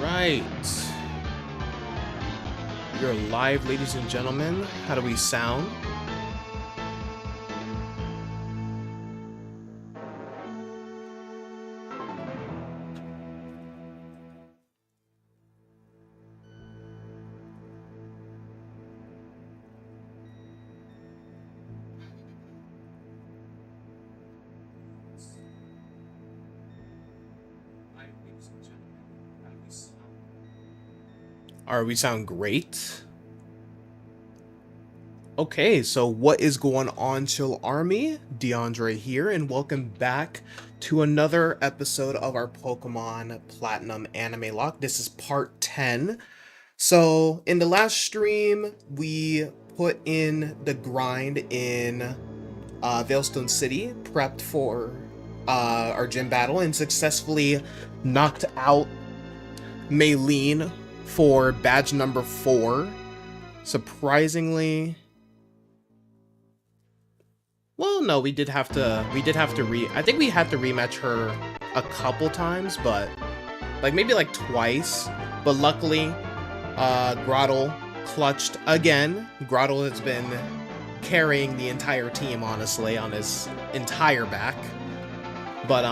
right. You're live, ladies and gentlemen. How do we sound? Alright, we sound great. Okay, so what is going on, Chill Army? DeAndre here, and welcome back to another episode of our Pokemon Platinum AnimeLocke. This is part 10. So, in the last stream, we put in the grind in Veilstone City, prepped for our gym battle, and successfully knocked out Maylene for badge number 4. Surprisingly, well, no, we did have to I think we had to rematch her a couple times, but maybe twice. But luckily, Grottle clutched again. Grottle has been carrying the entire team, honestly, on his entire back. But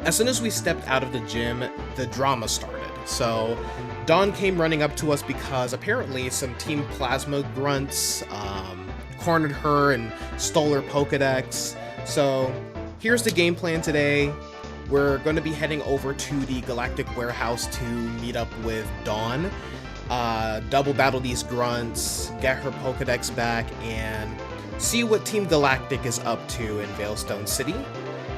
as soon as we stepped out of the gym, the drama started. So Dawn came running up to us because apparently some Team Plasma grunts cornered her and stole her Pokédex. So here's the game plan today. We're going to be heading over to the Galactic Warehouse to meet up with Dawn, double battle these grunts, get her Pokédex back, and see what Team Galactic is up to in Veilstone City.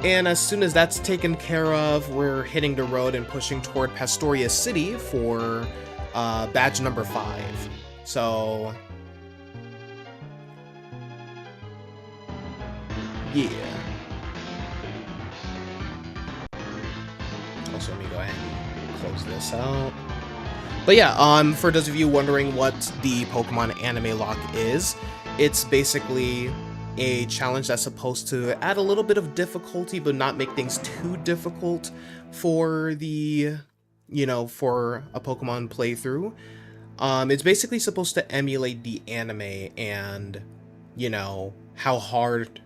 And as soon as that's taken care of, we're hitting the road and pushing toward Pastoria City for badge number 5. So yeah. Also, let me go ahead and close this out. But yeah, for those of you wondering what the Pokemon AnimeLocke is, it's basically a challenge that's supposed to add a little bit of difficulty, but not make things too difficult for the, for a Pokemon playthrough. It's basically supposed to emulate the anime and, how hard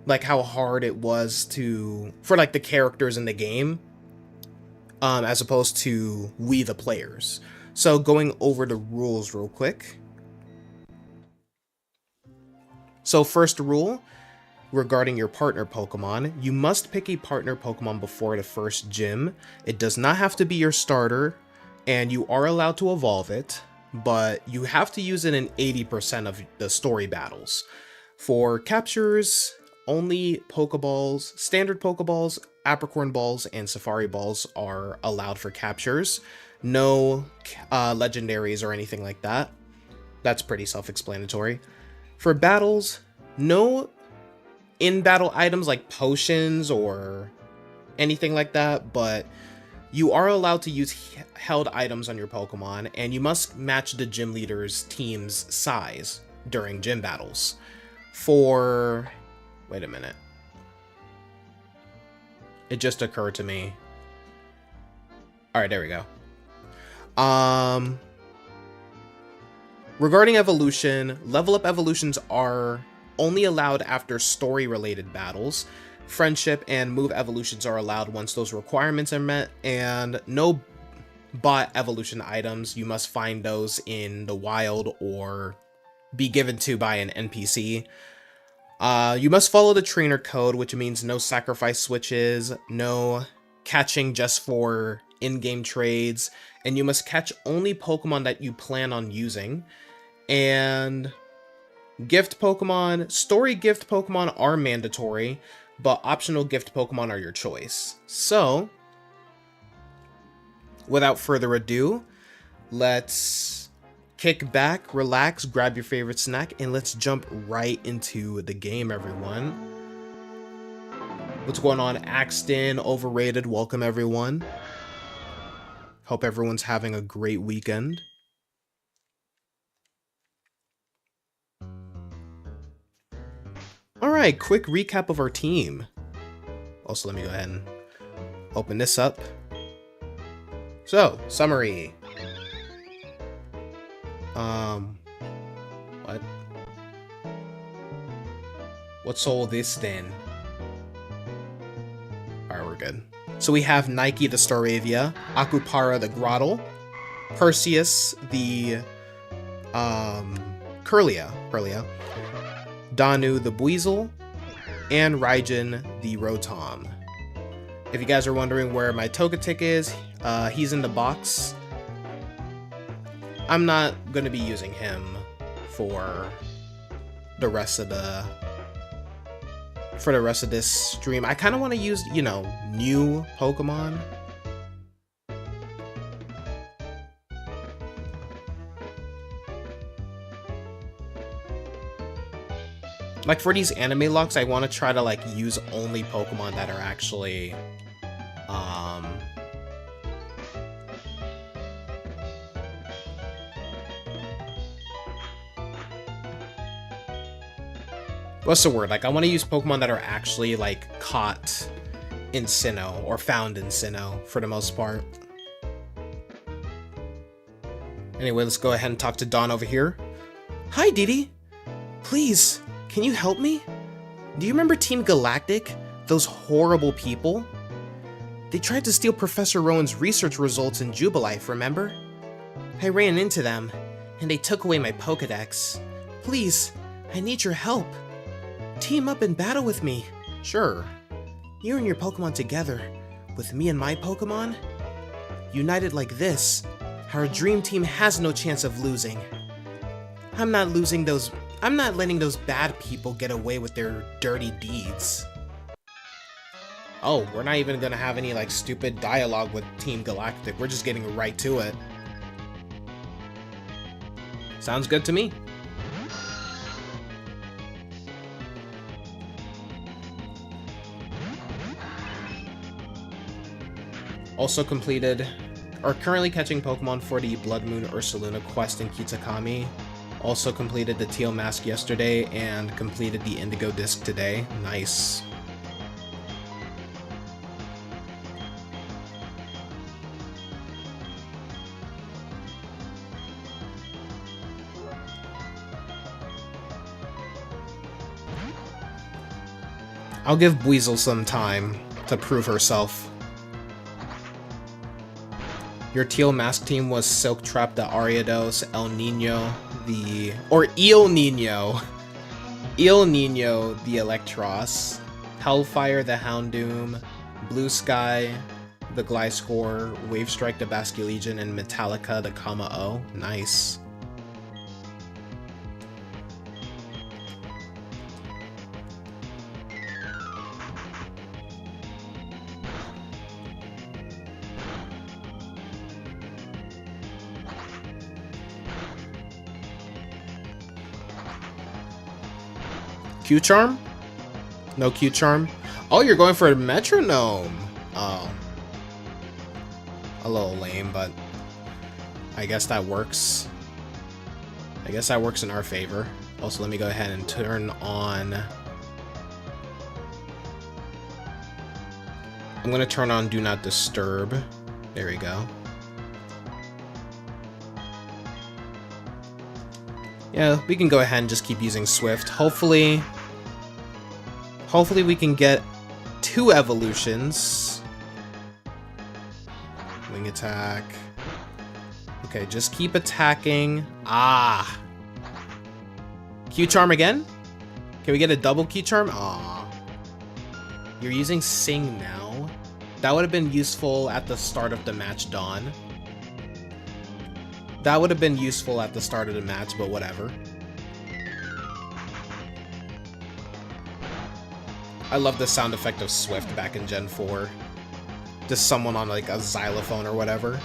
it was for the characters in the game, as opposed to we the players. So going over the rules real quick. So first rule regarding your partner Pokemon, you must pick a partner Pokemon before the first gym. It does not have to be your starter, and you are allowed to evolve it, but you have to use it in 80% of the story battles. For captures, only Pokeballs, standard Pokeballs, Apricorn Balls, and Safari Balls are allowed for captures. No legendaries or anything like that. That's pretty self-explanatory. For battles, no in-battle items like potions or anything like that, but you are allowed to use held items on your Pokemon, and you must match the gym leader's team's size during gym battles. Wait a minute. It just occurred to me. Alright, there we go. Regarding evolution, level up evolutions are only allowed after story-related battles. Friendship and move evolutions are allowed once those requirements are met, and no bot evolution items. You must find those in the wild or be given to by an NPC. You must follow the trainer code, which means no sacrifice switches, no catching just for in-game trades, and you must catch only Pokemon that you plan on using. And gift Pokemon, story gift Pokemon are mandatory, but optional gift Pokemon are your choice. So, without further ado, let's kick back, relax, grab your favorite snack, and let's jump right into the game, everyone. What's going on, Axton? Overrated. Welcome, everyone. Hope everyone's having a great weekend. Alright, quick recap of our team. Also, let me go ahead and open this up. So, summary. What? What's all this then? Alright, we're good. So we have Nike the Staravia, Akupara the Grottle, Perseus the Curlia, Danu the Buizel, and Raijin the Rotom. If you guys are wondering where my Togetic is, he's in the box. I'm not gonna be using him for the rest of this stream. I kind of want to use, you know, new Pokemon. Like for these anime locks, I want to try to like use only Pokemon that are actually what's the word? Like, I want to use Pokemon that are actually, like, caught in Sinnoh, or found in Sinnoh, for the most part. Anyway, let's go ahead and talk to Dawn over here. Hi, Didi. Please, can you help me? Do you remember Team Galactic? Those horrible people? They tried to steal Professor Rowan's research results in Jubilife, remember? I ran into them, and they took away my Pokédex. Please, I need your help. Team up and battle with me. Sure. You and your Pokemon together, with me and my Pokemon? United like this, our dream team has no chance of losing. I'm not letting those bad people get away with their dirty deeds. Oh, we're not even gonna have any like stupid dialogue with Team Galactic. We're just getting right to it. Sounds good to me. Also completed, or currently catching Pokemon for the Blood Moon Ursaluna quest in Kitakami. Also completed the Teal Mask yesterday and completed the Indigo Disc today. Nice. I'll give Buizel some time to prove herself. Your Teal Mask team was Silk Trap the Ariados, El Nino the... or El Nino the Electros, Hellfire the Houndoom, Blue Sky the Gliscor, Wave Strike the Basculegion, and Metallica the Kama-O. Nice. Q-Charm? No Q-Charm? Oh, you're going for a Metronome! Oh. A little lame, but I guess that works. I guess that works in our favor. Also, let me go ahead and turn on... I'm gonna turn on Do Not Disturb. There we go. Yeah, we can go ahead and just keep using Swift. Hopefully we can get 2 evolutions. Wing attack. Okay, just keep attacking. Ah! Q-Charm again? Can we get a double Q-Charm? Aw. You're using Sing now? That would have been useful at the start of the match, Dawn. That would have been useful at the start of the match, but whatever. I love the sound effect of Swift back in Gen 4. Just someone on like a xylophone or whatever.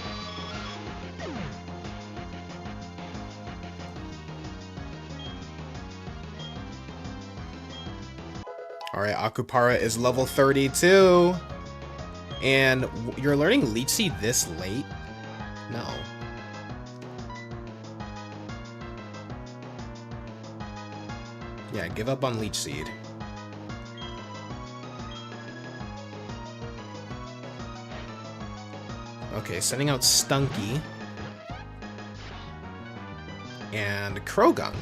Alright, Akupara is level 32. And you're learning Leech Seed this late? No. Yeah, give up on Leech Seed. Okay, sending out Stunky. And Krogunk.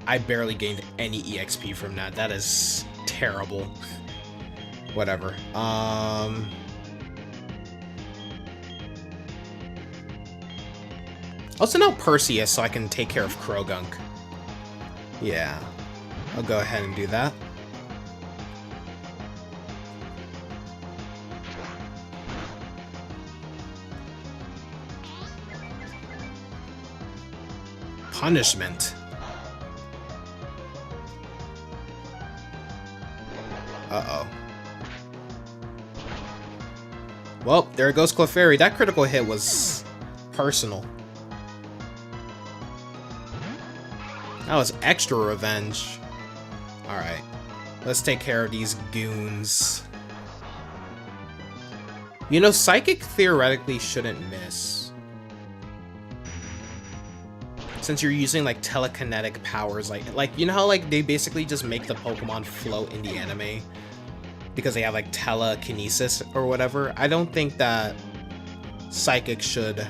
I barely gained any EXP from that. That is terrible. Whatever. I'll send out Perseus so I can take care of Krogunk. Yeah. I'll go ahead and do that. Punishment. Uh-oh. Well, there goes Clefairy. That critical hit was personal. That was extra revenge. Alright. Let's take care of these goons. You know, Psychic theoretically shouldn't miss. Since you're using, like, telekinetic powers, like you know how, like, they basically just make the Pokemon float in the anime? Because they have, like, telekinesis or whatever? I don't think that Psychic should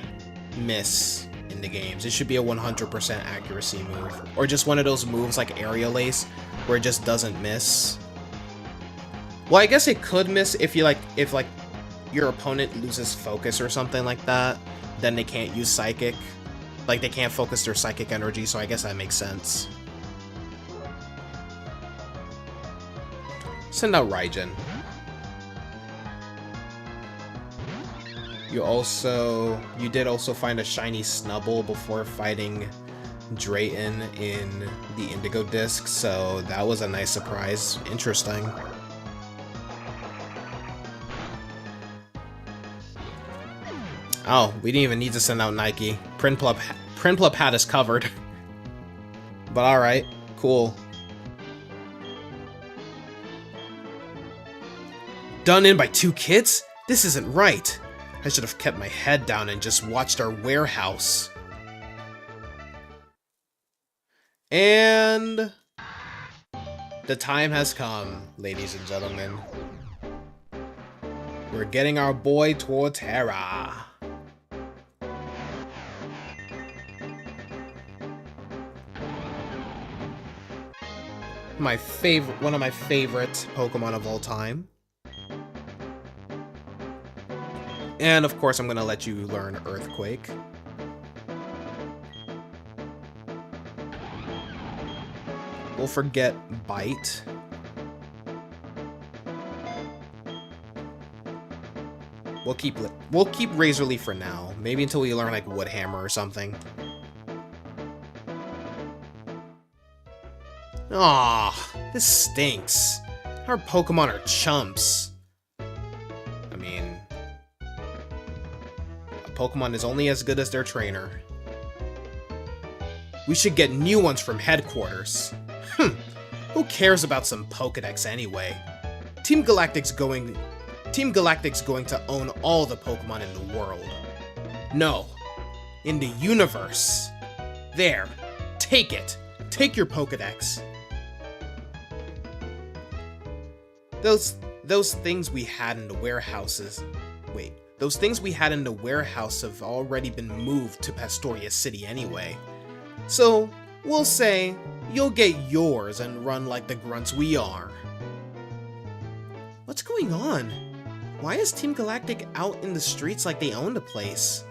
miss in the games. It should be a 100% accuracy move. Or just one of those moves like Aerial Ace, where it just doesn't miss. Well, I guess it could miss if you, like, if, like, your opponent loses focus or something like that, then they can't use Psychic. Like, they can't focus their Psychic energy, so I guess that makes sense. Send out Raijin. You did also find a shiny Snubbull before fighting Drayton in the Indigo Disc, so that was a nice surprise. Interesting. Oh, we didn't even need to send out Nike. Prinplup had us covered. But alright, cool. Done in by 2 kids? This isn't right. I should have kept my head down and just watched our warehouse. And the time has come, ladies and gentlemen. We're getting our boy Torterra. One of my favorite Pokemon of all time. And of course, I'm gonna let you learn Earthquake. We'll forget Bite. We'll keep Razor Leaf for now. Maybe until we learn like Wood Hammer or something. Aw, this stinks. Our Pokemon are chumps. I mean, a Pokemon is only as good as their trainer. We should get new ones from headquarters. Who cares about some Pokédex anyway? Team Galactic's going to own all the Pokemon in the world. No, in the universe. There, take it. Take your Pokédex. Those things we had in the warehouses. Wait, those things we had in the warehouse have already been moved to Pastoria City anyway. So, we'll say you'll get yours and run like the grunts we are. What's going on? Why is Team Galactic out in the streets like they own the place?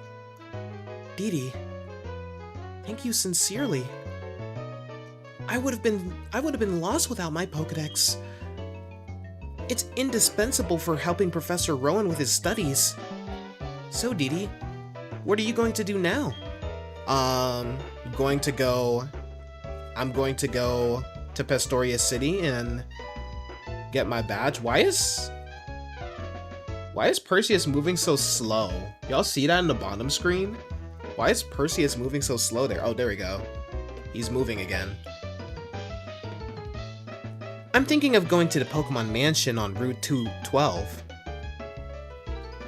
Didi, thank you sincerely. I would have been lost without my Pokédex. It's indispensable for helping Professor Rowan with his studies. So, Didi, what are you going to do now? I'm going to go to Pastoria City and get my badge. Why is Perseus moving so slow? Y'all see that in the bottom screen? Why is Perseus moving so slow there? Oh, there we go. He's moving again. I'm thinking of going to the Pokemon Mansion on Route 212.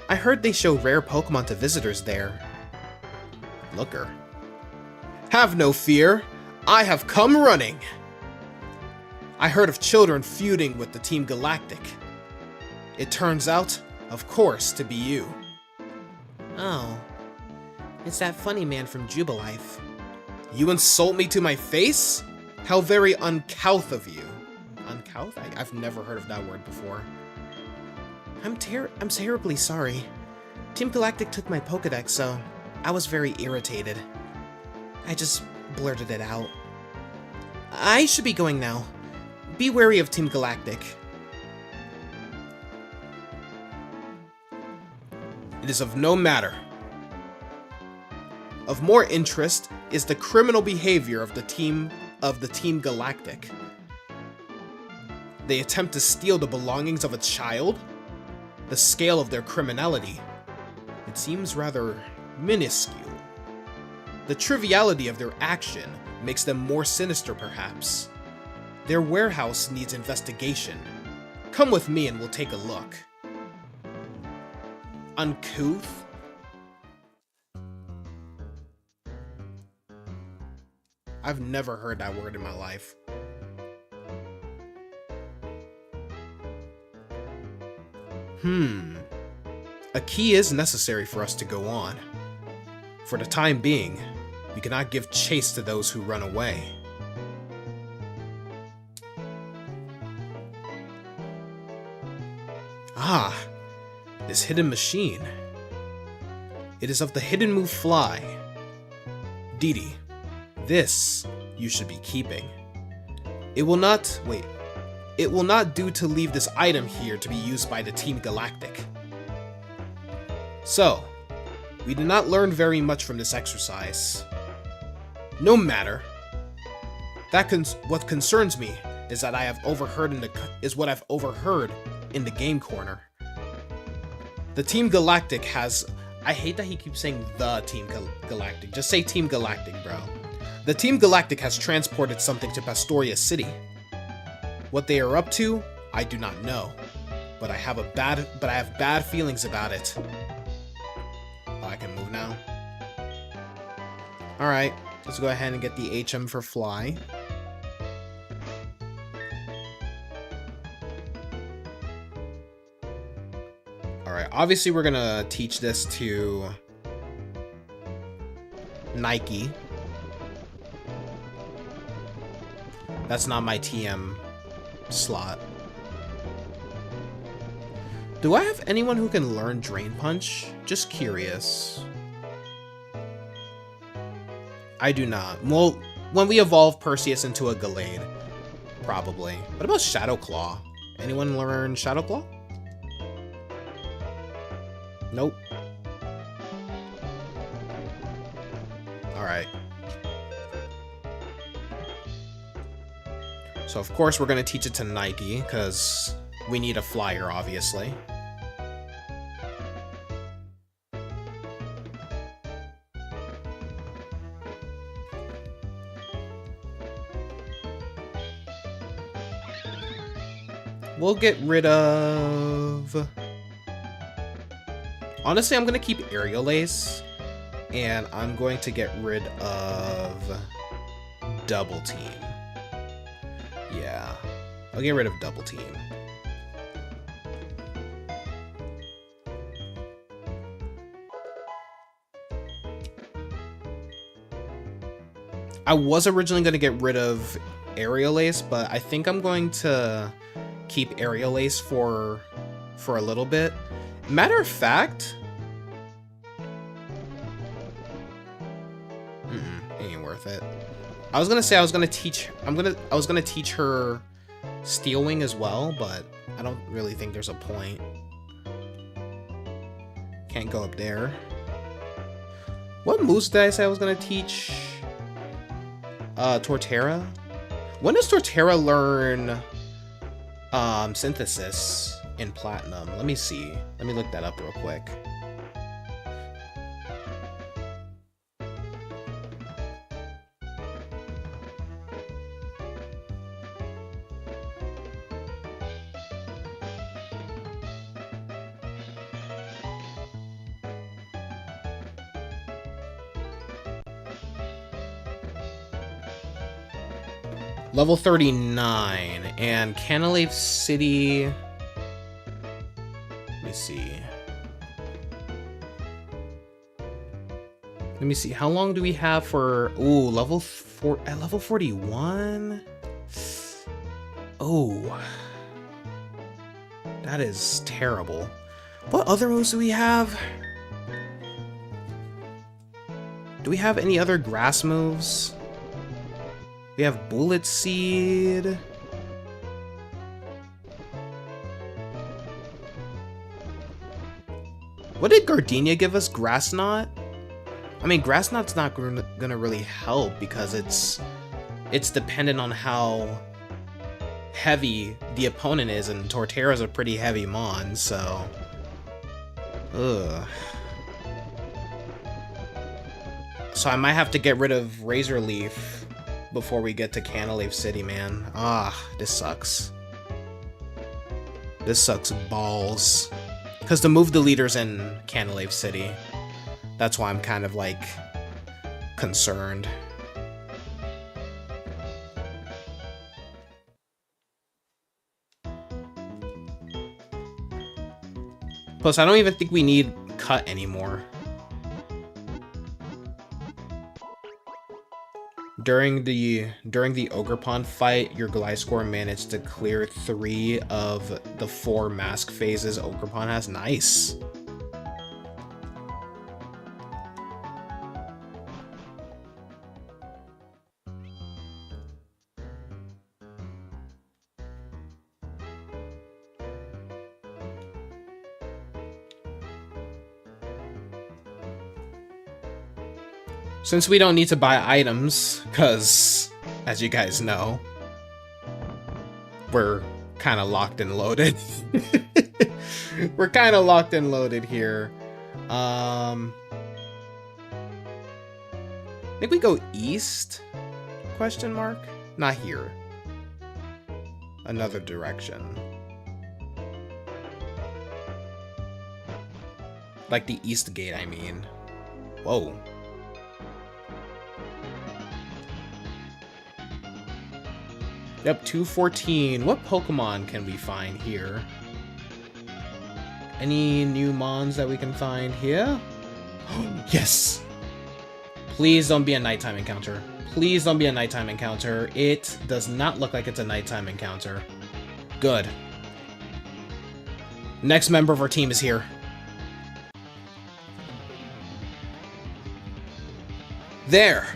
I heard they show rare Pokemon to visitors there. Looker. Have no fear. I have come running. I heard of children feuding with the Team Galactic. It turns out, of course, to be you. Oh, it's that funny man from Jubilife. You insult me to my face? How very uncouth of you. Uncouth? I've never heard of that word before. I'm terribly sorry. Team Galactic took my Pokédex, so I was very irritated. I just blurted it out. I should be going now. Be wary of Team Galactic. It is of no matter. Of more interest is the criminal behavior of the Team Galactic. They attempt to steal the belongings of a child? The scale of their criminality. It seems rather minuscule. The triviality of their action makes them more sinister, perhaps. Their warehouse needs investigation. Come with me and we'll take a look. Uncouth? I've never heard that word in my life. A key is necessary for us to go on. For the time being, we cannot give chase to those who run away. Ah, this hidden machine. It is of the hidden move Fly. Didi, this you should be keeping. It will not do to leave this item here to be used by the Team Galactic. So, we did not learn very much from this exercise. No matter. What concerns me is that what I've overheard in the game corner. The Team Galactic has... I hate that he keeps saying the Team Galactic. Just say Team Galactic, bro. The Team Galactic has transported something to Pastoria City. What they are up to, I do not know. But I have bad feelings about it. Oh, I can move now. Alright, let's go ahead and get the HM for Fly. Alright, obviously we're gonna teach this to Nike. That's not my TM slot. Do I have anyone who can learn Drain Punch? Just curious. I do not. Well, when we evolve Perseus into a Gallade, probably. What about Shadow Claw? Anyone learn Shadow Claw? Nope. Alright. So of course we're going to teach it to Nike, because we need a flyer, obviously. We'll get rid of... Honestly, I'm going to keep Aerial Ace, and I'm going to get rid of Double Team. Yeah, I'll get rid of Double Team. I was originally going to get rid of Aerial Ace, but I think I'm going to keep Aerial Ace for a little bit. Matter of fact, ain't worth it. I was gonna say I was gonna teach her Steel Wing as well, but I don't really think there's a point. Can't go up there. What moves did I say I was gonna teach? Torterra? When does Torterra learn Synthesis in Platinum? Let me see. Let me look that up real quick. Level 39. And Canalave City... Let me see. Let me see. How long do we have for... Ooh, level 4... At level 41? Oh. That is terrible. What other moves do we have? Do we have any other grass moves? We have Bullet Seed. What did Gardenia give us? Grass Knot? I mean, Grass Knot's not gonna really help because it's dependent on how heavy the opponent is, and Torterra's a pretty heavy mon, so... Ugh. So I might have to get rid of Razor Leaf before we get to Canalave City, man. Ah, this sucks. This sucks balls. Because the move deleter's in Canalave City. That's why I'm kind of, like, concerned. Plus, I don't even think we need Cut anymore. During the Ogerpon fight, your Gliscor managed to clear 3 of the 4 mask phases Ogerpon has. Nice. Since we don't need to buy items, because, as you guys know, we're kind of locked and loaded. We're kind of locked and loaded here. I think we go east? Question mark? Not here. Another direction. Like the east gate, I mean. Whoa. Yep, 214. What Pokemon can we find here? Any new mons that we can find here? Yes! Please don't be a nighttime encounter. Please don't be a nighttime encounter. It does not look like it's a nighttime encounter. Good. Next member of our team is here. There!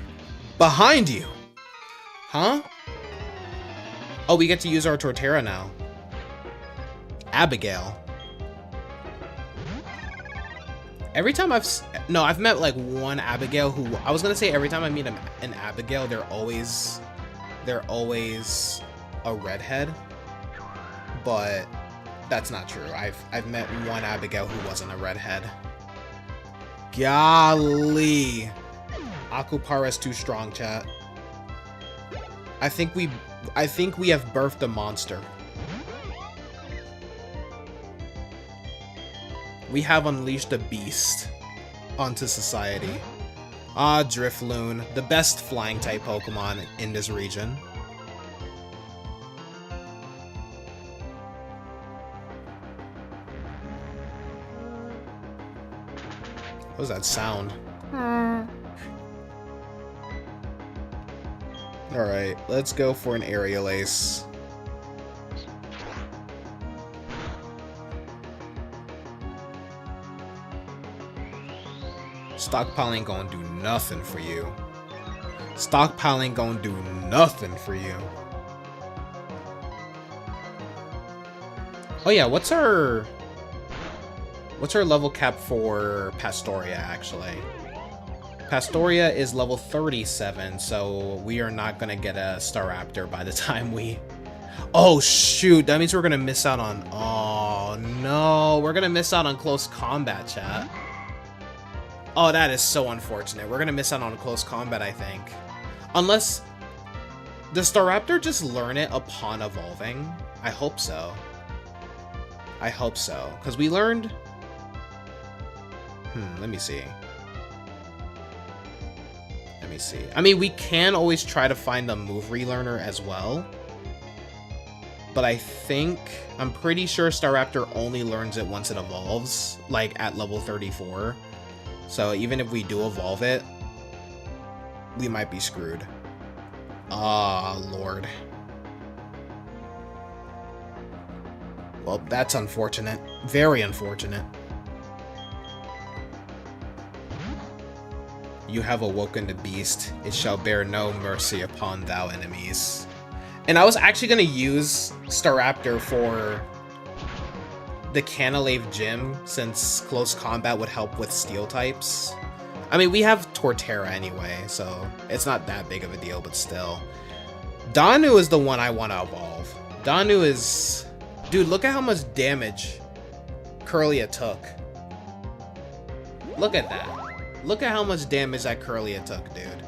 Behind you! Huh? Oh, we get to use our Torterra now. Abigail. Every time I've met like one Abigail who, I was gonna say every time I meet an Abigail, they're always a redhead, but that's not true. I've met one Abigail who wasn't a redhead. Golly. Akupara's too strong, chat. I think we have birthed a monster. We have unleashed a beast onto society. Ah, Drifloon, the best flying type Pokemon in this region. What was that sound? Alright, let's go for an Aerial Ace. Stockpile ain't gonna do nothing for you. Stockpile ain't gonna do nothing for you. Oh yeah, what's our level cap for Pastoria, actually? Pastoria is level 37, so we are not gonna get a Staraptor by the time we... Oh shoot, that means we're gonna miss out on... Oh no, we're gonna miss out on close combat, chat. Oh, that is so unfortunate. We're gonna miss out on close combat, I think. Unless... Does Staraptor just learn it upon evolving? I hope so. I hope so. Because we learned... Let me see. Let me see. I mean, we can always try to find the move relearner as well. But I'm pretty sure Staraptor only learns it once it evolves, like at level 34. So even if we do evolve it, we might be screwed. Ah, Lord. Well, that's unfortunate. Very unfortunate. You have awoken the beast. It shall bear no mercy upon thou enemies. And I was actually going to use Staraptor for the Canalave Gym, since close combat would help with steel types. I mean, we have Torterra anyway, so it's not that big of a deal, but still. Danu is the one I want to evolve. Danu is... Dude, look at how much damage Curlia took. Look at that. Look at how much damage that Curlia took, dude.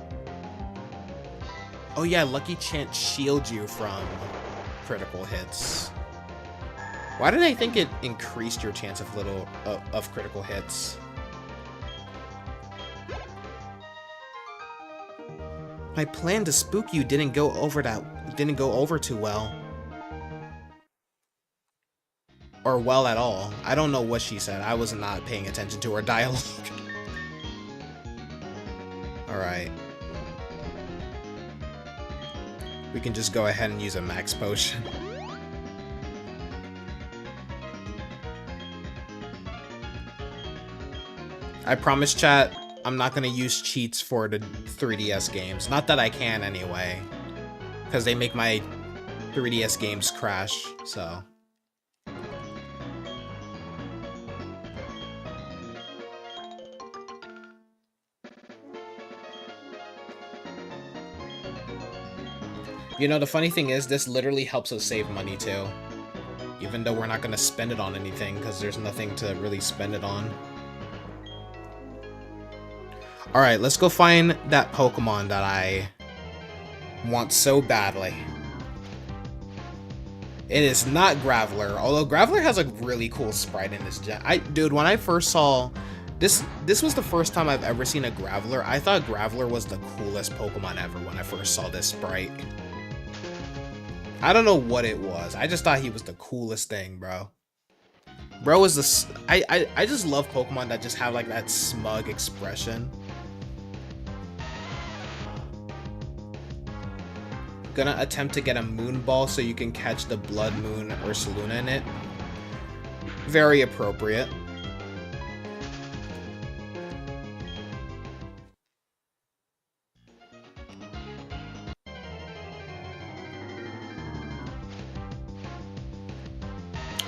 Oh yeah, Lucky Chant shields you from critical hits. Why did I think it increased your chance of critical hits? My plan to spook you didn't go over too well. Or well at all. I don't know what she said. I was not paying attention to her dialogue. Alright. We can just go ahead and use a max potion. I promise, chat, I'm not gonna use cheats for the 3DS games. Not that I can anyway, because they make my 3DS games crash, so. You know, the funny thing is, this literally helps us save money too. Even though we're not gonna spend it on anything, because there's nothing to really spend it on. Alright, let's go find that Pokemon that I want so badly. It is not Graveler, although Graveler has a really cool sprite in this gen. Dude, when I first saw... This was the first time I've ever seen a Graveler. I thought Graveler was the coolest Pokemon ever when I first saw this sprite. I don't know what it was. I just thought he was the coolest thing, bro. Bro is the... I just love Pokemon that just have like that smug expression. Gonna attempt to get a Moon Ball so you can catch the Blood Moon Ursaluna in it. Very appropriate.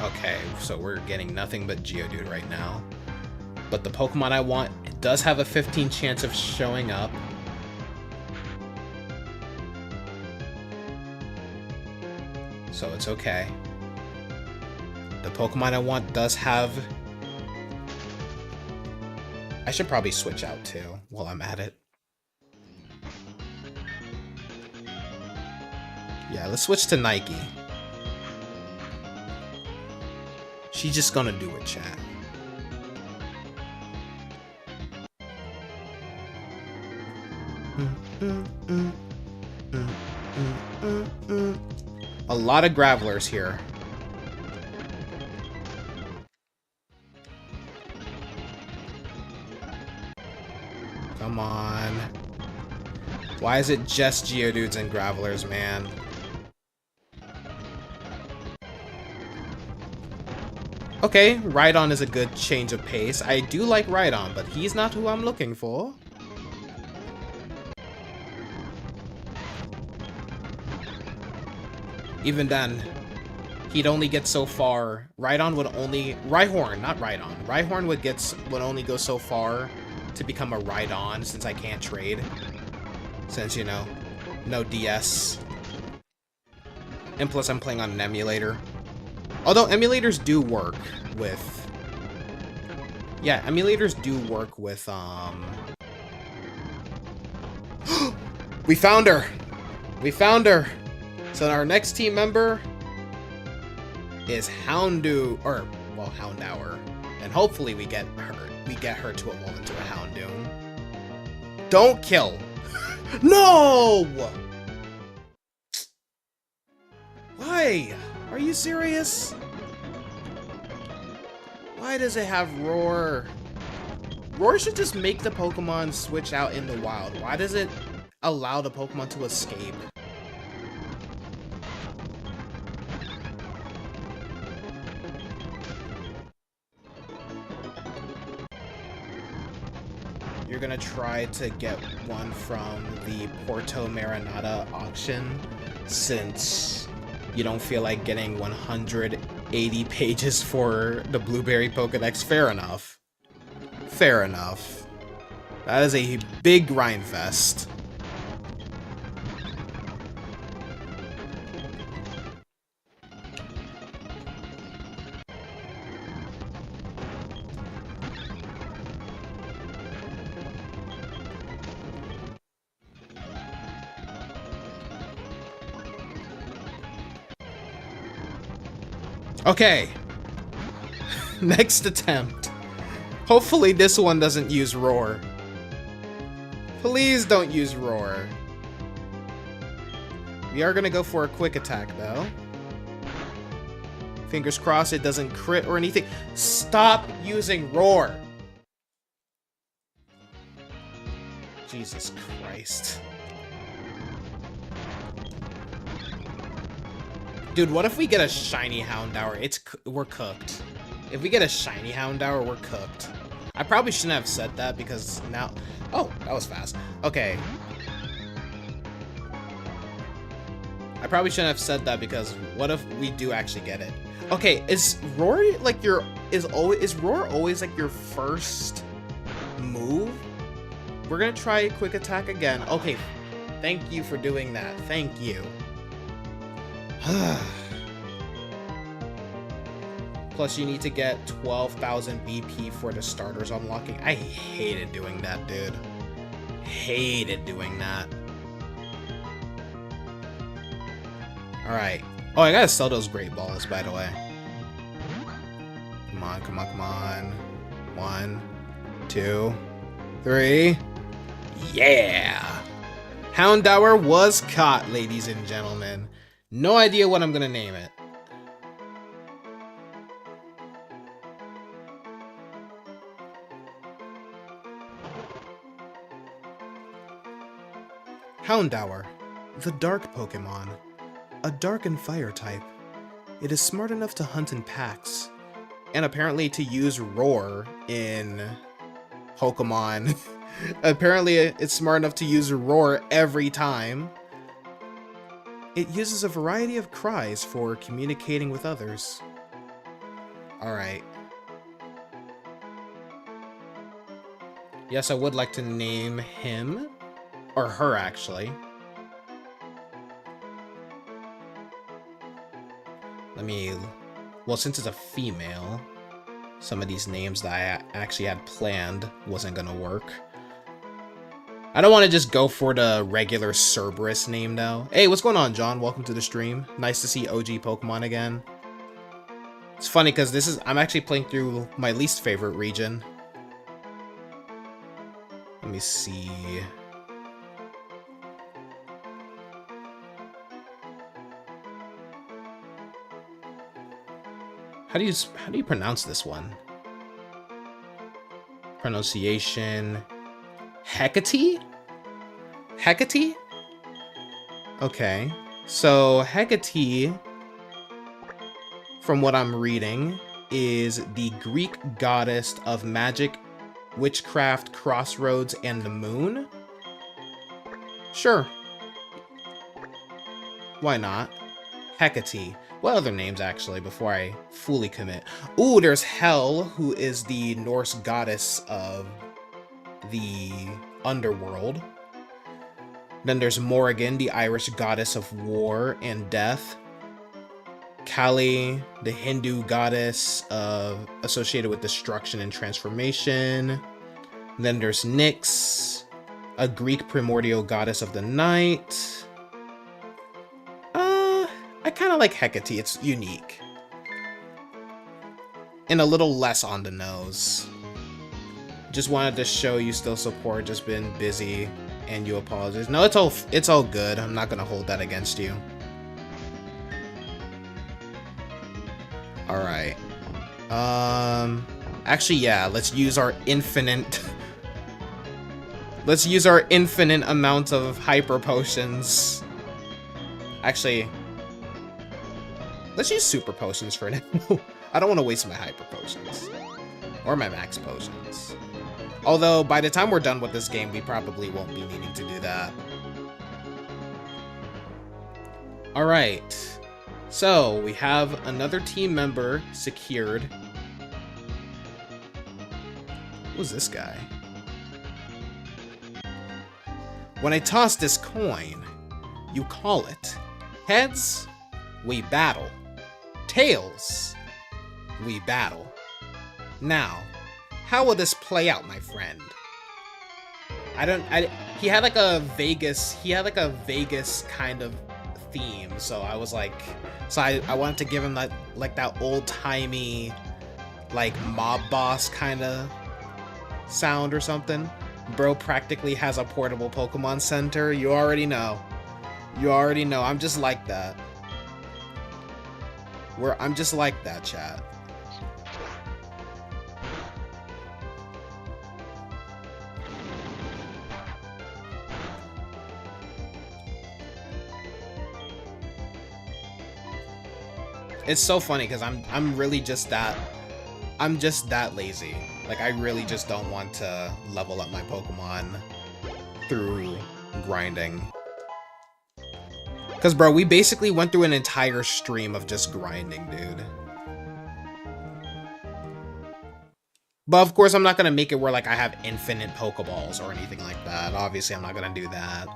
Okay, so we're getting nothing but Geodude right now. But the Pokemon I want, it does have a 15 chance of showing up. So it's okay. The Pokemon I want does have... I should probably switch out too while I'm at it. Yeah, let's switch to Nike. She's just gonna do it, chat. A lot of Gravelers here. Come on. Why is it just Geodudes and Gravelers, man? Okay, Rhydon is a good change of pace. I do like Rhydon, but he's not who I'm looking for. Even then, he'd only get so far. Rhydon would only... Rhyhorn, not Rhydon. Rhyhorn would only go so far to become a Rhydon, since I can't trade. Since, you know, no DS. And plus I'm playing on an emulator. Although emulators do work with... Yeah, emulators do work with, We found her! We found her! So our next team member is Houndoom, or, well, Houndour. And hopefully we get her to evolve into a Houndoom. Don't kill! No! Why? Are you serious? Why does it have Roar? Roar should just make the Pokemon switch out in the wild. Why does it allow the Pokemon to escape? You're gonna try to get one from the Porto Marinata auction since you don't feel like getting 180 pages for the Blueberry Pokédex. Fair enough. Fair enough. That is a big grind fest. Okay. Next attempt. Hopefully this one doesn't use Roar. Please don't use Roar. We are gonna go for a quick attack though. Fingers crossed it doesn't crit or anything. Stop using Roar. Jesus Christ. Dude, what if we get a shiny Houndour? We're cooked. If we get a shiny Houndour, we're cooked. I probably shouldn't have said that because now... Oh, that was fast. Okay. I probably shouldn't have said that because what if we do actually get it? Okay, is Roar like your... Is Roar always like your first move? We're gonna try a quick attack again. Okay, thank you for doing that. Thank you. Plus you need to get 12,000 BP for the starters unlocking. I hated doing that, dude. Hated doing that. Alright. Oh, I gotta sell those great balls, by the way. Come on, come on, come on. 1, 2, 3. Yeah! Houndour was caught, ladies and gentlemen. No idea what I'm gonna name it. Houndour, the dark Pokemon. A dark and fire type. It is smart enough to hunt in packs, and apparently to use Roar in Pokemon. Apparently it's smart enough to use Roar every time. It uses a variety of cries for communicating with others. Alright. Yes, I would like to name him. Or her, actually. Let me... Well, since it's a female, some of these names that I actually had planned wasn't gonna work. I don't want to just go for the regular Cerberus name, though. Hey, what's going on, John? Welcome to the stream. Nice to see OG Pokemon again. It's funny, because I'm actually playing through my least favorite region. Let me see... How do you pronounce this one? Pronunciation... Hecate? Hecate? Okay. So, Hecate, from what I'm reading, is the Greek goddess of magic, witchcraft, crossroads, and the moon? Sure. Why not? Hecate. What other names, actually, before I fully commit? Ooh, there's Hel, who is the Norse goddess of the underworld. Then there's Morrigan, the Irish goddess of war and death. Kali, the Hindu goddess associated with destruction and transformation. And then there's Nyx, a Greek primordial goddess of the night. I kind of like Hecate, it's unique. And a little less on the nose. Just wanted to show you still support, just been busy And you apologize. No, it's all good. I'm not gonna hold that against you. All right. Actually, yeah. Let's use our infinite. Let's use our infinite amount of hyper potions. Actually, let's use super potions for now. I don't want to waste my hyper potions or my max potions. Although, by the time we're done with this game, we probably won't be needing to do that. Alright. So, we have another team member secured. Who's this guy? When I toss this coin, you call it. Heads, we battle. Tails, we battle. Now, how will this play out, my friend? He had like a Vegas kind of theme, so I was like, I wanted to give him that, like that old-timey, like mob boss kind of sound or something. Bro practically has a portable Pokemon Center. You already know. You already know. I'm just like that. I'm just like that, chat. It's so funny because I'm really just that. I'm just that lazy. Like, I really just don't want to level up my Pokemon through grinding. Because, bro, we basically went through an entire stream of just grinding, dude. But, of course, I'm not going to make it where, like, I have infinite Pokeballs or anything like that. Obviously, I'm not going to do that.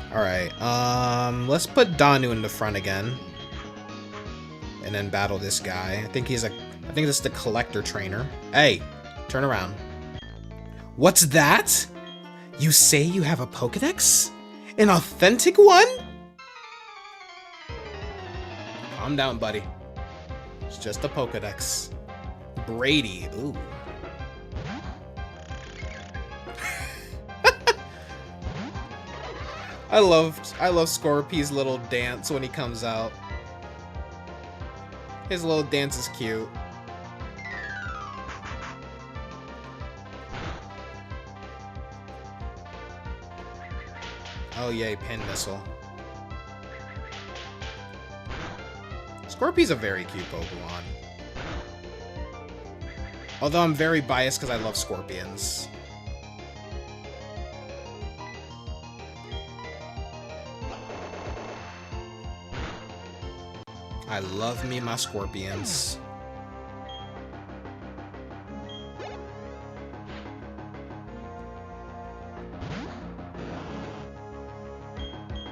Alright, let's put Danu in the front again. And then battle this guy. I think this is the collector trainer. Hey, turn around. What's that? You say you have a Pokédex? An authentic one? Calm down, buddy. It's just a Pokédex. Brady, ooh. I love Scorpy's little dance when he comes out. His little dance is cute. Oh yay, pin missile. Scorpy's a very cute Pokemon. Although I'm very biased because I love scorpions. I love me my scorpions.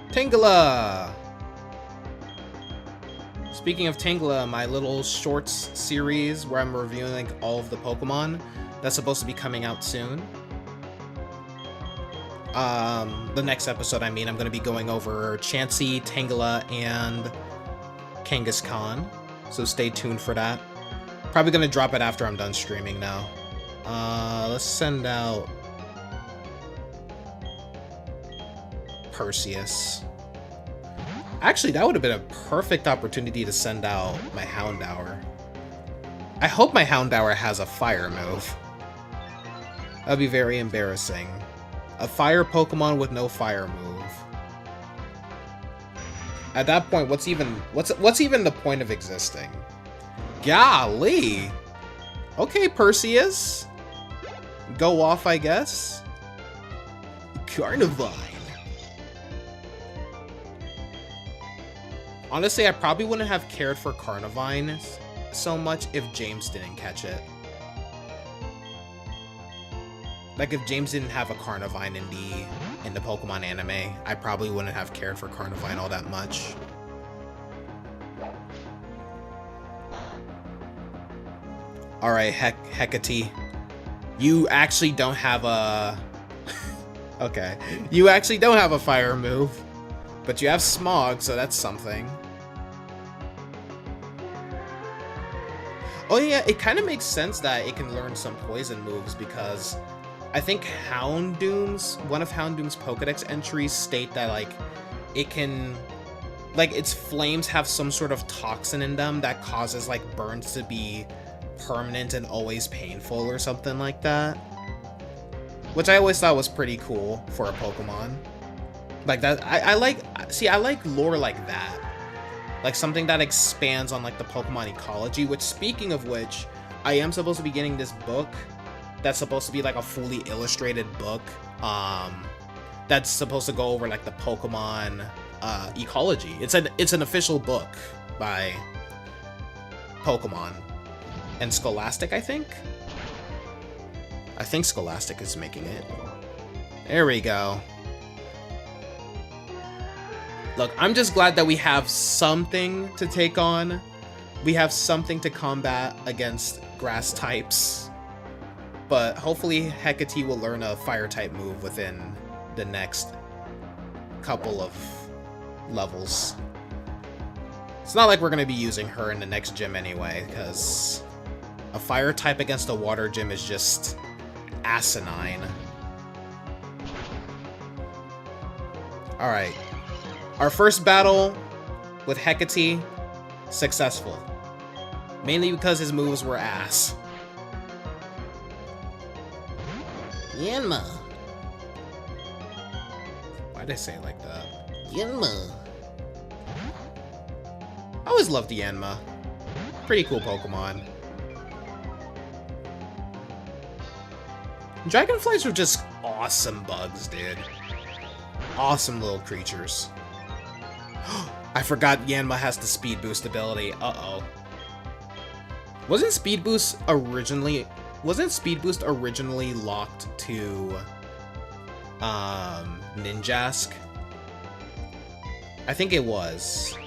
Tangela! Speaking of Tangela, my little shorts series where I'm reviewing like all of the Pokemon, that's supposed to be coming out soon. The next episode, I mean, I'm going to be going over Chansey, Tangela, and Kangaskhan, so stay tuned for that. Probably gonna drop it after I'm done streaming now. Let's send out Perseus. Actually, that would have been a perfect opportunity to send out my Houndour. I hope my Houndour has a fire move. That'd be very embarrassing. A fire Pokemon with no fire move. At that point, what's even the point of existing? Golly! Okay, Perseus. Go off, I guess. Carnivine. Honestly, I probably wouldn't have cared for Carnivine so much if James didn't catch it. Like, if James didn't have a Carnivine in the Pokemon anime, I probably wouldn't have cared for Carnivine all that much. Alright, Hecate. You actually don't have a... Okay. You actually don't have a fire move, but you have smog, so that's something. Oh yeah, it kind of makes sense that it can learn some poison moves because I think one of Houndoom's Pokédex entries state that like it can, like its flames have some sort of toxin in them that causes like burns to be permanent and always painful or something like that. Which I always thought was pretty cool for a Pokemon. Like that, I like lore like that. Like something that expands on like the Pokemon ecology, which speaking of which, I am supposed to be getting this book that's supposed to be like a fully illustrated book. That's supposed to go over like the Pokemon ecology. It's an official book by Pokemon and Scholastic, I think. I think Scholastic is making it. There we go. Look, I'm just glad that we have something to take on. We have something to combat against grass types. But hopefully Hecate will learn a fire type move within the next couple of levels. It's not like we're going to be using her in the next gym anyway, because a fire type against a water gym is just asinine. Alright. Our first battle with Hecate, successful. Mainly because his moves were ass. Yanma. Why'd I say it like that? Yanma. I always loved Yanma. Pretty cool Pokemon. Dragonflies were just awesome bugs, dude. Awesome little creatures. I forgot Yanma has the speed boost ability. Uh-oh. Wasn't speed boost originally locked to Ninjask? I think it was.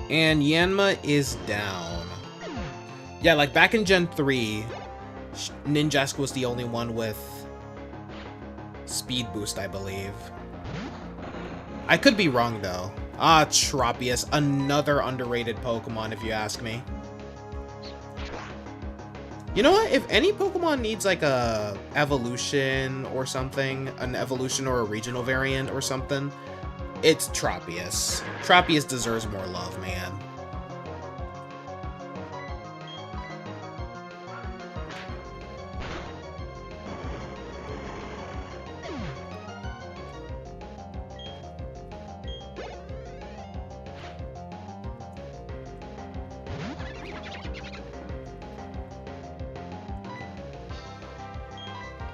And Yanma is down. Yeah, like back in Gen 3, Ninjask was the only one with speed boost, I believe. I could be wrong though. Ah, Tropius, another underrated Pokemon if you ask me. You know what? If any Pokemon needs like a evolution or something, an evolution or a regional variant or something, it's Tropius. Tropius deserves more love, man.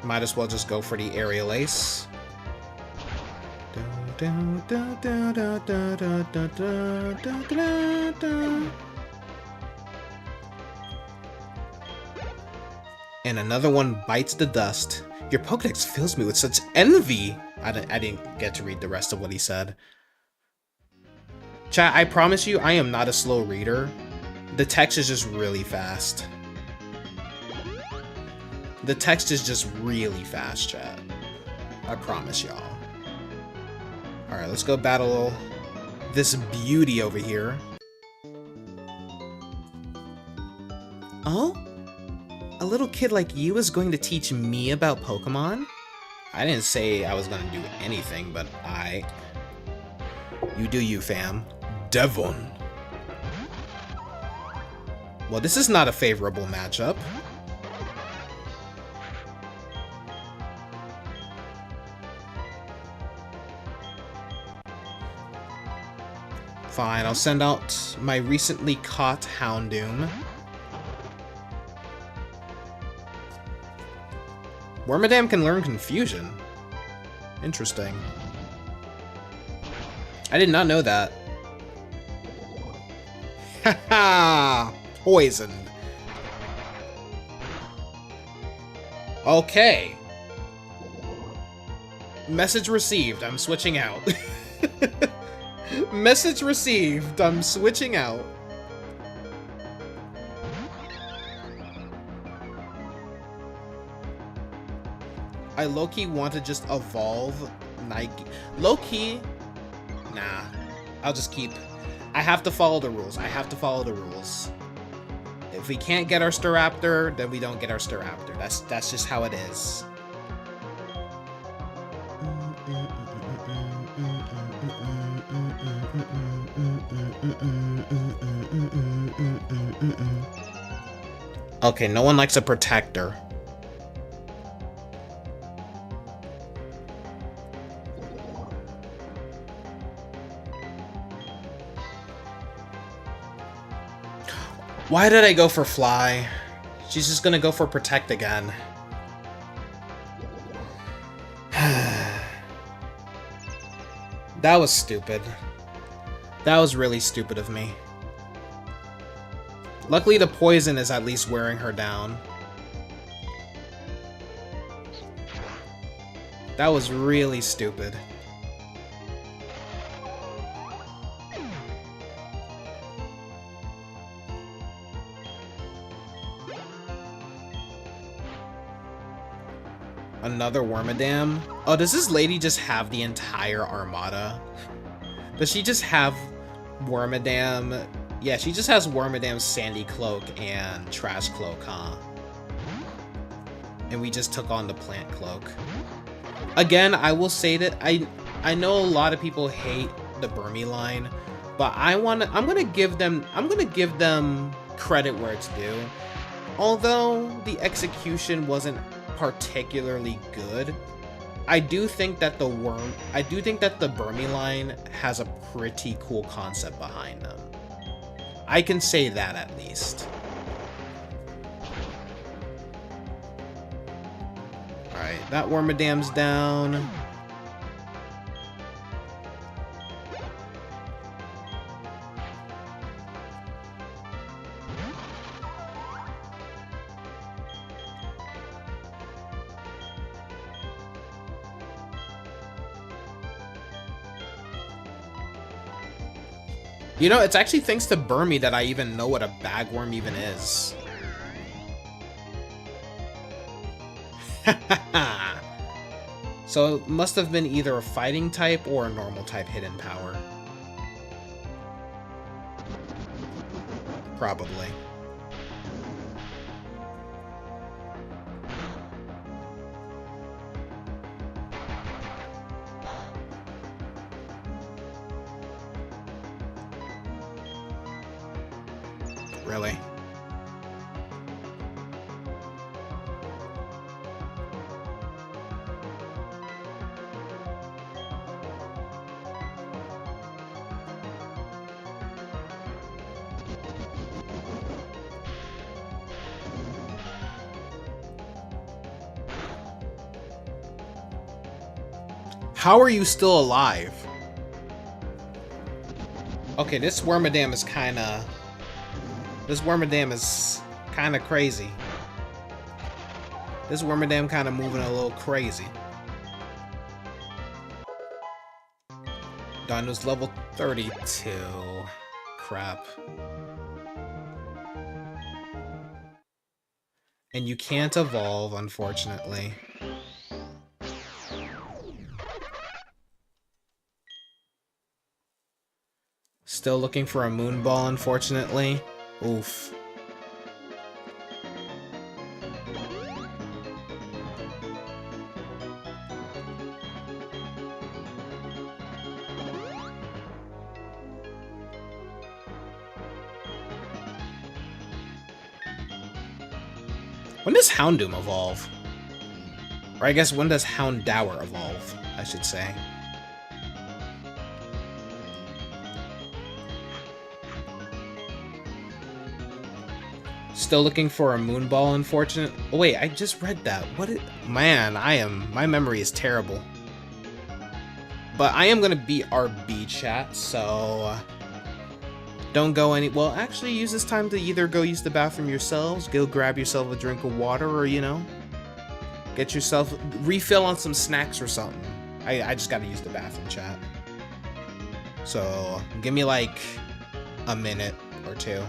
Might as well just go for the Aerial Ace. And another one bites the dust. Your Pokédex fills me with such envy. I didn't get to read the rest of what he said. Chat, I promise you, I am not a slow reader. The text is just really fast. The text is just really fast, chat. I promise y'all. Alright, let's go battle this beauty over here. Oh? A little kid like you is going to teach me about Pokemon? I didn't say I was gonna do anything, but you do you, fam. Devon. Well, this is not a favorable matchup. Fine, I'll send out my recently caught Houndoom. Wormadam can learn Confusion. Interesting. I did not know that. Haha! Poisoned. Okay. Message received. I'm switching out. Message received. I'm switching out. I low-key want to just evolve Nike. Low-key, nah. I'll just keep. I have to follow the rules. I have to follow the rules. If we can't get our Staraptor, then we don't get our Staraptor. That's just how it is. Okay, no one likes a protector. Why did I go for Fly? She's just gonna go for Protect again. That was stupid. That was really stupid of me. Luckily, the poison is at least wearing her down. That was really stupid. Another Wormadam? Oh, does this lady just have the entire armada? Does she just have Wormadam? Yeah, she just has Wormadam's Sandy Cloak and Trash Cloak, huh? And we just took on the Plant Cloak. Again, I will say that I know a lot of people hate the Burmy line, but I'm gonna give them credit where it's due. Although the execution wasn't particularly good, I do think that the Burmy line has a pretty cool concept behind them. I can say that at least. Alright, that Wormadam's down. You know, it's actually thanks to Burmy that I even know what a bagworm even is. So it must have been either a fighting type or a normal type hidden power. Probably. Really? How are you still alive? Okay, this Wormadam is kinda... This Wormadam is kinda crazy. This Wormadam kinda moving a little crazy. Dino's level 32. Crap. And you can't evolve, unfortunately. Still looking for a moon ball, unfortunately. Oof. When does Houndoom evolve? Or I guess when does Houndour evolve, I should say. Still looking for a moon ball, unfortunate. Oh wait, I just read that. Man, my memory is terrible. But I am gonna beat RB chat, so don't go well, actually use this time to either go use the bathroom yourselves, go grab yourself a drink of water, or you know, get yourself refill on some snacks or something. I just gotta use the bathroom, chat. So give me like a minute or two.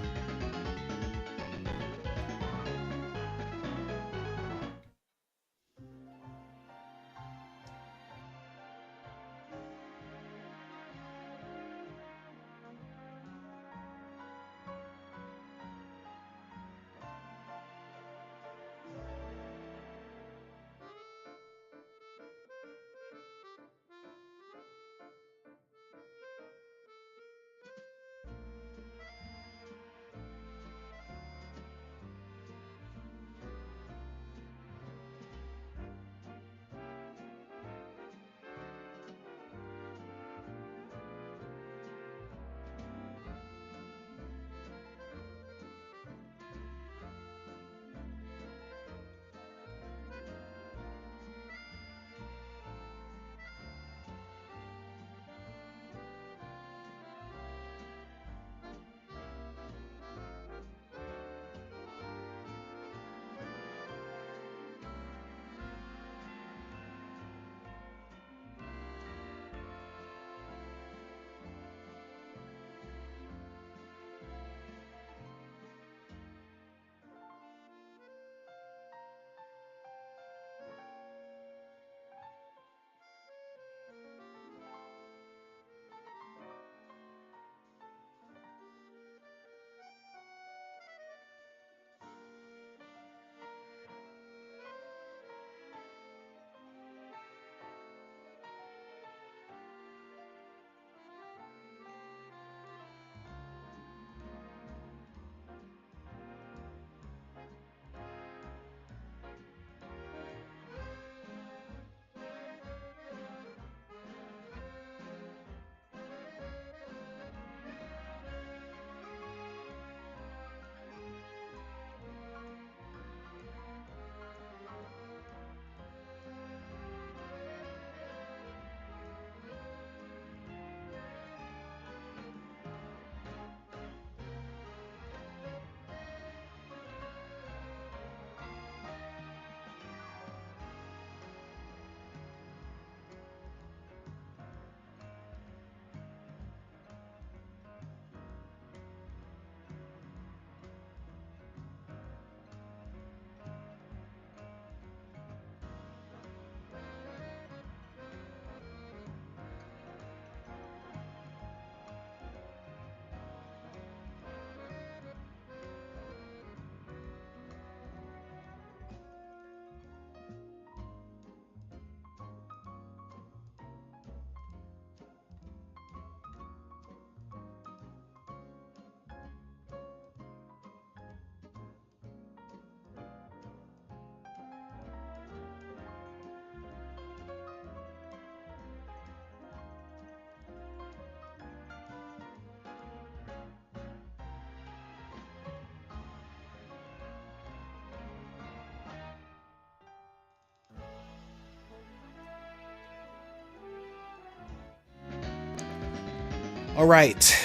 Alright,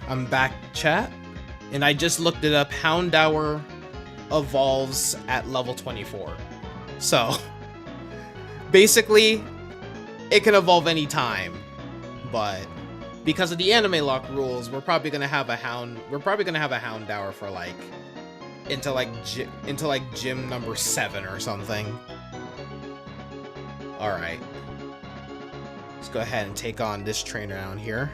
I'm back, chat. And I just looked it up. Houndour evolves at level 24. So, basically, it can evolve anytime. But because of the AnimeLocke rules, we're probably gonna have a Houndour for like into gym number 7 or something. Alright. Let's go ahead and take on this trainer down here.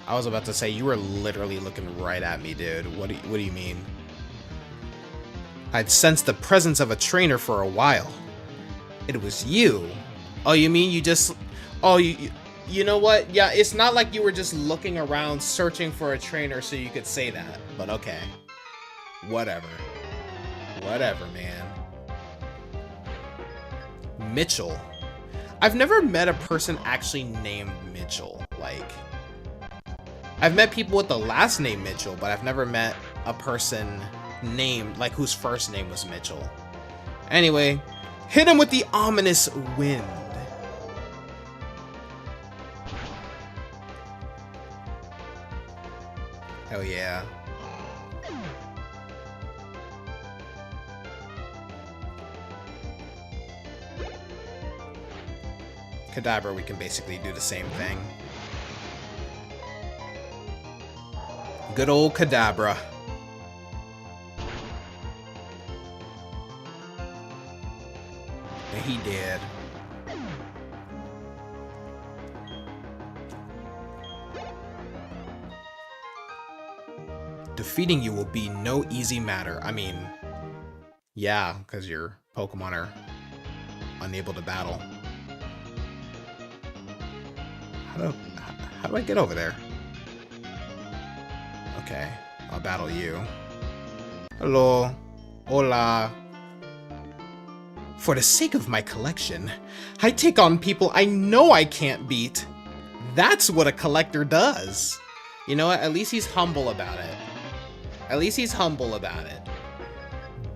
I was about to say, you were literally looking right at me, dude. What do you mean? I'd sensed the presence of a trainer for a while. It was you. Oh, you mean you just... Oh, you know what? Yeah, it's not like you were just looking around searching for a trainer so you could say that. But okay. Whatever. Whatever, man. Mitchell. I've never met a person actually named Mitchell. Like... I've met people with the last name Mitchell, but I've never met a person named, like, whose first name was Mitchell. Anyway, hit him with the ominous wind. Hell yeah. Kadabra, we can basically do the same thing. Good old Kadabra. And he did. Defeating you will be no easy matter. I mean, yeah, because your Pokemon are unable to battle. How do I get over there? Okay, I'll battle you. Hello. Hola. For the sake of my collection, I take on people I know I can't beat. That's what a collector does. You know what? At least he's humble about it. At least he's humble about it.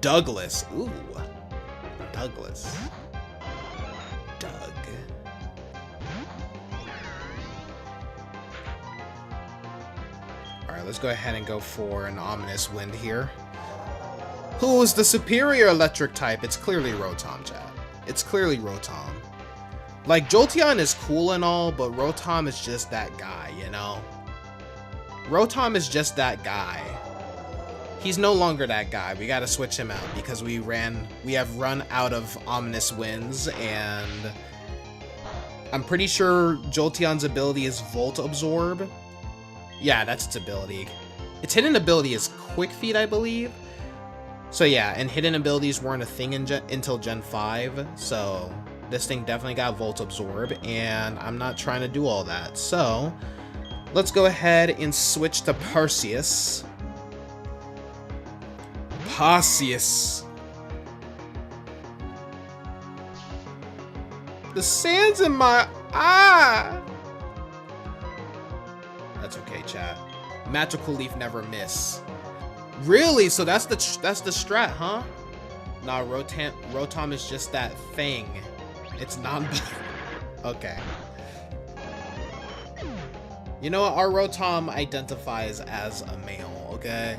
Douglas. Ooh. Douglas. Doug. Alright, let's go ahead and go for an ominous wind here. Who's the superior electric type? It's clearly Rotom, chat. It's clearly Rotom. Like, Jolteon is cool and all, but Rotom is just that guy, you know? Rotom is just that guy. He's no longer that guy. We gotta switch him out because we have run out of ominous winds, and I'm pretty sure Jolteon's ability is Volt Absorb. Yeah, that's its ability. Its hidden ability is Quick Feet, I believe. So yeah, and hidden abilities weren't a thing until Gen 5, so this thing definitely got Volt Absorb, and I'm not trying to do all that. So let's go ahead and switch to Perseus. Perseus. The sand's in my eye. That's okay, chat. Magical Leaf never miss. Really? So that's the strat, huh? Nah, Rotom is just that thing. It's non. Okay. You know what? Our Rotom identifies as a male. Okay.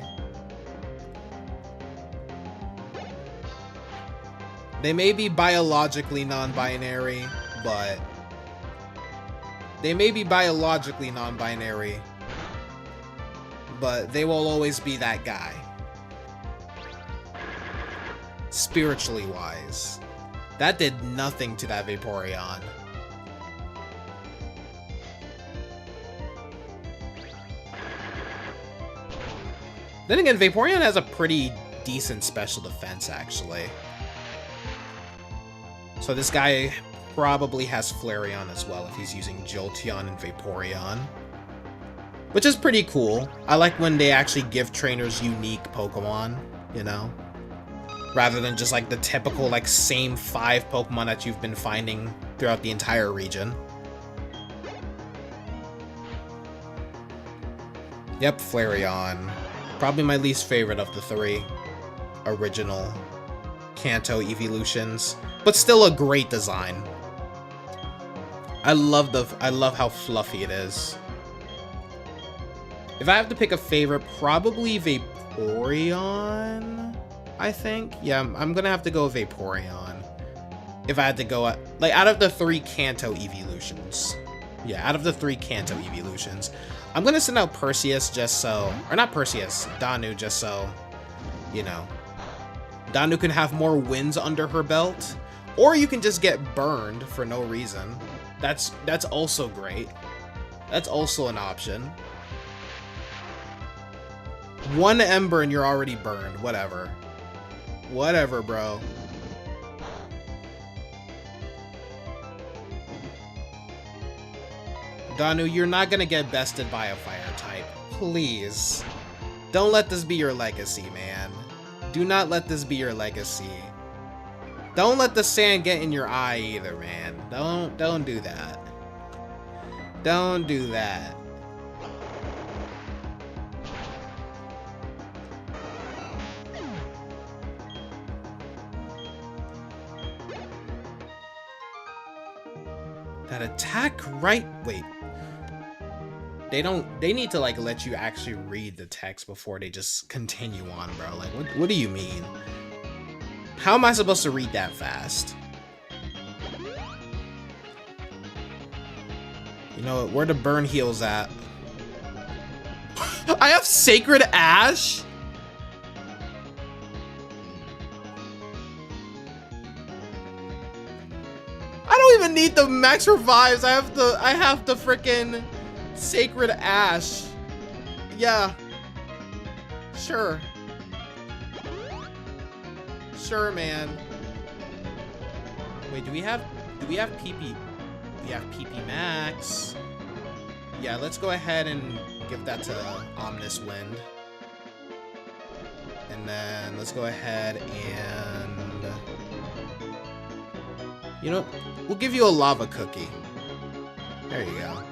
They may be biologically non-binary, but they will always be that guy. Spiritually wise. That did nothing to that Vaporeon. Then again, Vaporeon has a pretty decent special defense, actually. So this guy probably has Flareon as well if he's using Jolteon and Vaporeon. Which is pretty cool. I like when they actually give trainers unique Pokemon, you know? Rather than just like the typical like same 5 Pokemon that you've been finding throughout the entire region. Yep, Flareon. Probably my least favorite of the 3 original Kanto evolutions, but still a great design. I love how fluffy it is. If I have to pick a favorite, probably Vaporeon, I think. Yeah, I'm gonna have to go with Vaporeon. If I had to go, like, out of the 3 Kanto evolutions. Yeah, out of the 3 Kanto evolutions. I'm gonna send out Perseus just so, or not Perseus, Danu just so, you know, Danu can have more wins under her belt. Or you can just get burned for no reason. That's also great. That's also an option. 1 ember and you're already burned. Whatever. Whatever, bro. Danu, you're not gonna get bested by a fire type. Please. Don't let this be your legacy, man. Do not let this be your legacy. Don't let the sand get in your eye either, man. Don't do that. Don't do that. That attack right, wait. They need to like let you actually read the text before they just continue on, bro. Like what do you mean? How am I supposed to read that fast? You know where the burn heals at? I have Sacred Ash? I don't even need the max revives. I have the frickin' Sacred Ash. Yeah. Sure. Sure, man. Wait, do we have PP? We have PP Max. Yeah, let's go ahead and give that to Omnis Wind. And then let's go ahead and, you know, we'll give you a lava cookie. There you go.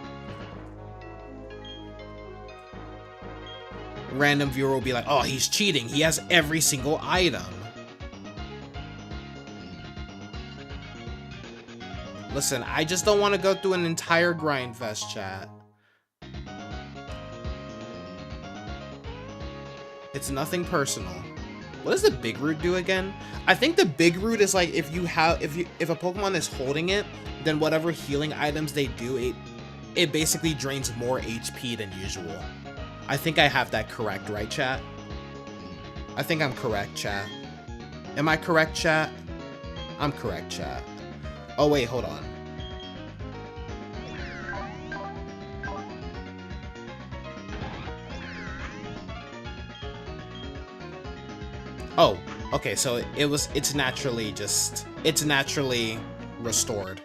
Random viewer will be like, oh, he's cheating. He has every single item. Listen, I just don't want to go through an entire grind fest, chat. It's nothing personal. What does the big root do again? I think the big root is like if a Pokemon is holding it, then whatever healing items they do, it basically drains more HP than usual. I think I have that correct, right, chat? I think I'm correct, chat. Am I correct, chat? I'm correct, chat. Oh wait, hold on. Oh, okay, so it's naturally restored.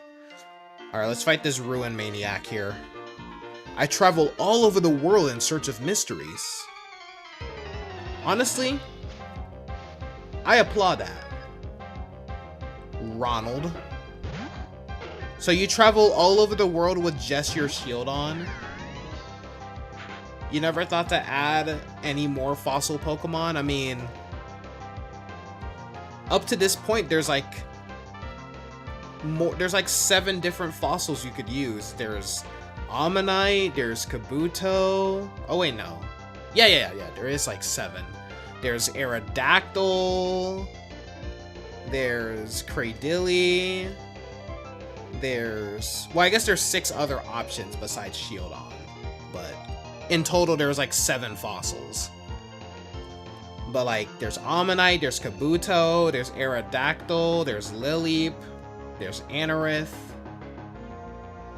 Alright, let's fight this Ruin Maniac here. I travel all over the world in search of mysteries. Honestly, I applaud that. Ronald. So you travel all over the world with just your shield on? You never thought to add any more fossil Pokemon? I mean, up to this point, there's like 7 different fossils you could use. There's Ammonite, there's Kabuto. Oh wait, no. Yeah, there is like 7. There's Aerodactyl. There's Cradily. Well, I guess there's 6 other options besides Shieldon, but in total there's like 7 fossils. But like there's Ammonite, there's Kabuto, there's Aerodactyl, there's Lileep, there's Anorith.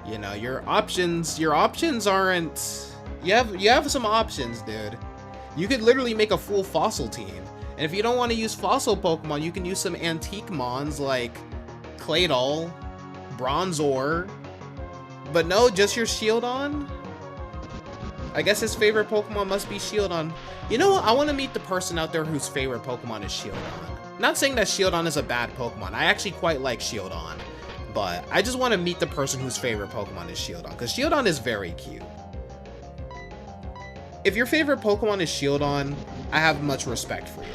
You know, your options aren't, you have some options, dude. You could literally make a full fossil team. And if you don't want to use fossil Pokemon, you can use some antique mons like Claydol, Bronzor. But no, just your Shieldon? I guess his favorite Pokemon must be Shieldon. You know what? I want to meet the person out there whose favorite Pokemon is Shieldon. Not saying that Shieldon is a bad Pokemon. I actually quite like Shieldon. But I just want to meet the person whose favorite Pokemon is Shieldon, because Shieldon is very cute. If your favorite Pokemon is Shieldon, I have much respect for you.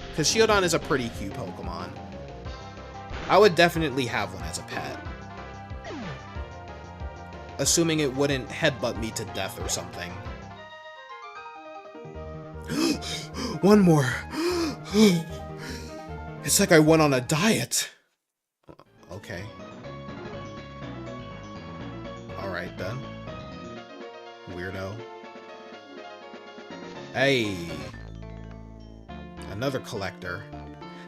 Because Shieldon is a pretty cute Pokemon. I would definitely have one as a pet. assuming it wouldn't headbutt me to death or something. One more. It's like I went on a diet. Okay. Alright then. Weirdo. Hey. Another collector.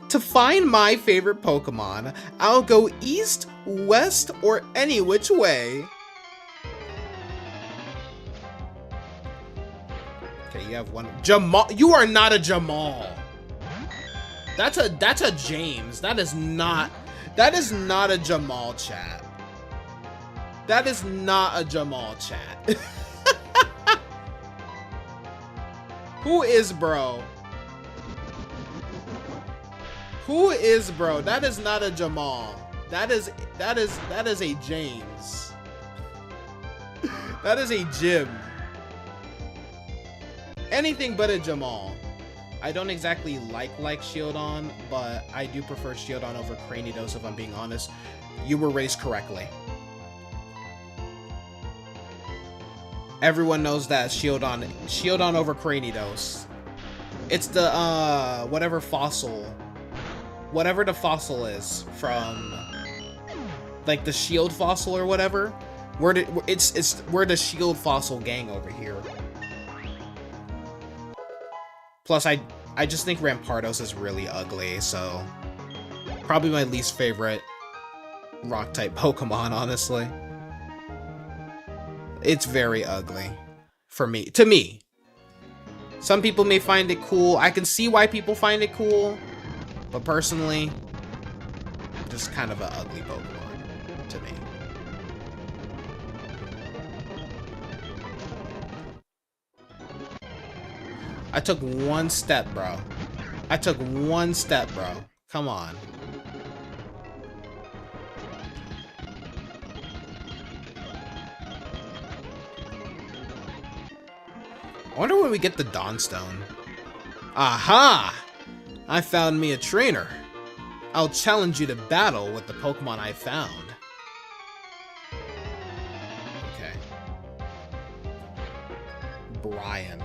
To find my favorite Pokemon, I'll go east, west, or any which way. Okay, you have one. Jamal, you are not a Jamal. That's a James. That is not a Jamal, chat. That is not a Jamal, chat. Who is bro? Who is bro? That is not a Jamal. That is a James. That is a Jim. Anything but a Jamal. I don't exactly like Shieldon, but I do prefer Shieldon over Cranidos if I'm being honest. You were raised correctly. Everyone knows that Shieldon over Cranidos. It's the whatever the fossil is from, like the shield fossil or whatever. We're the shield fossil gang over here. Plus, I just think Rampardos is really ugly, so probably my least favorite rock type Pokemon, honestly. It's very ugly for me. To me. Some people may find it cool. I can see why people find it cool, but personally, just kind of an ugly Pokemon to me. I took one step, bro. I took one step, bro. Come on. I wonder when we get the Dawnstone. Aha! I found me a trainer. I'll challenge you to battle with the Pokemon I found. Okay. Brian.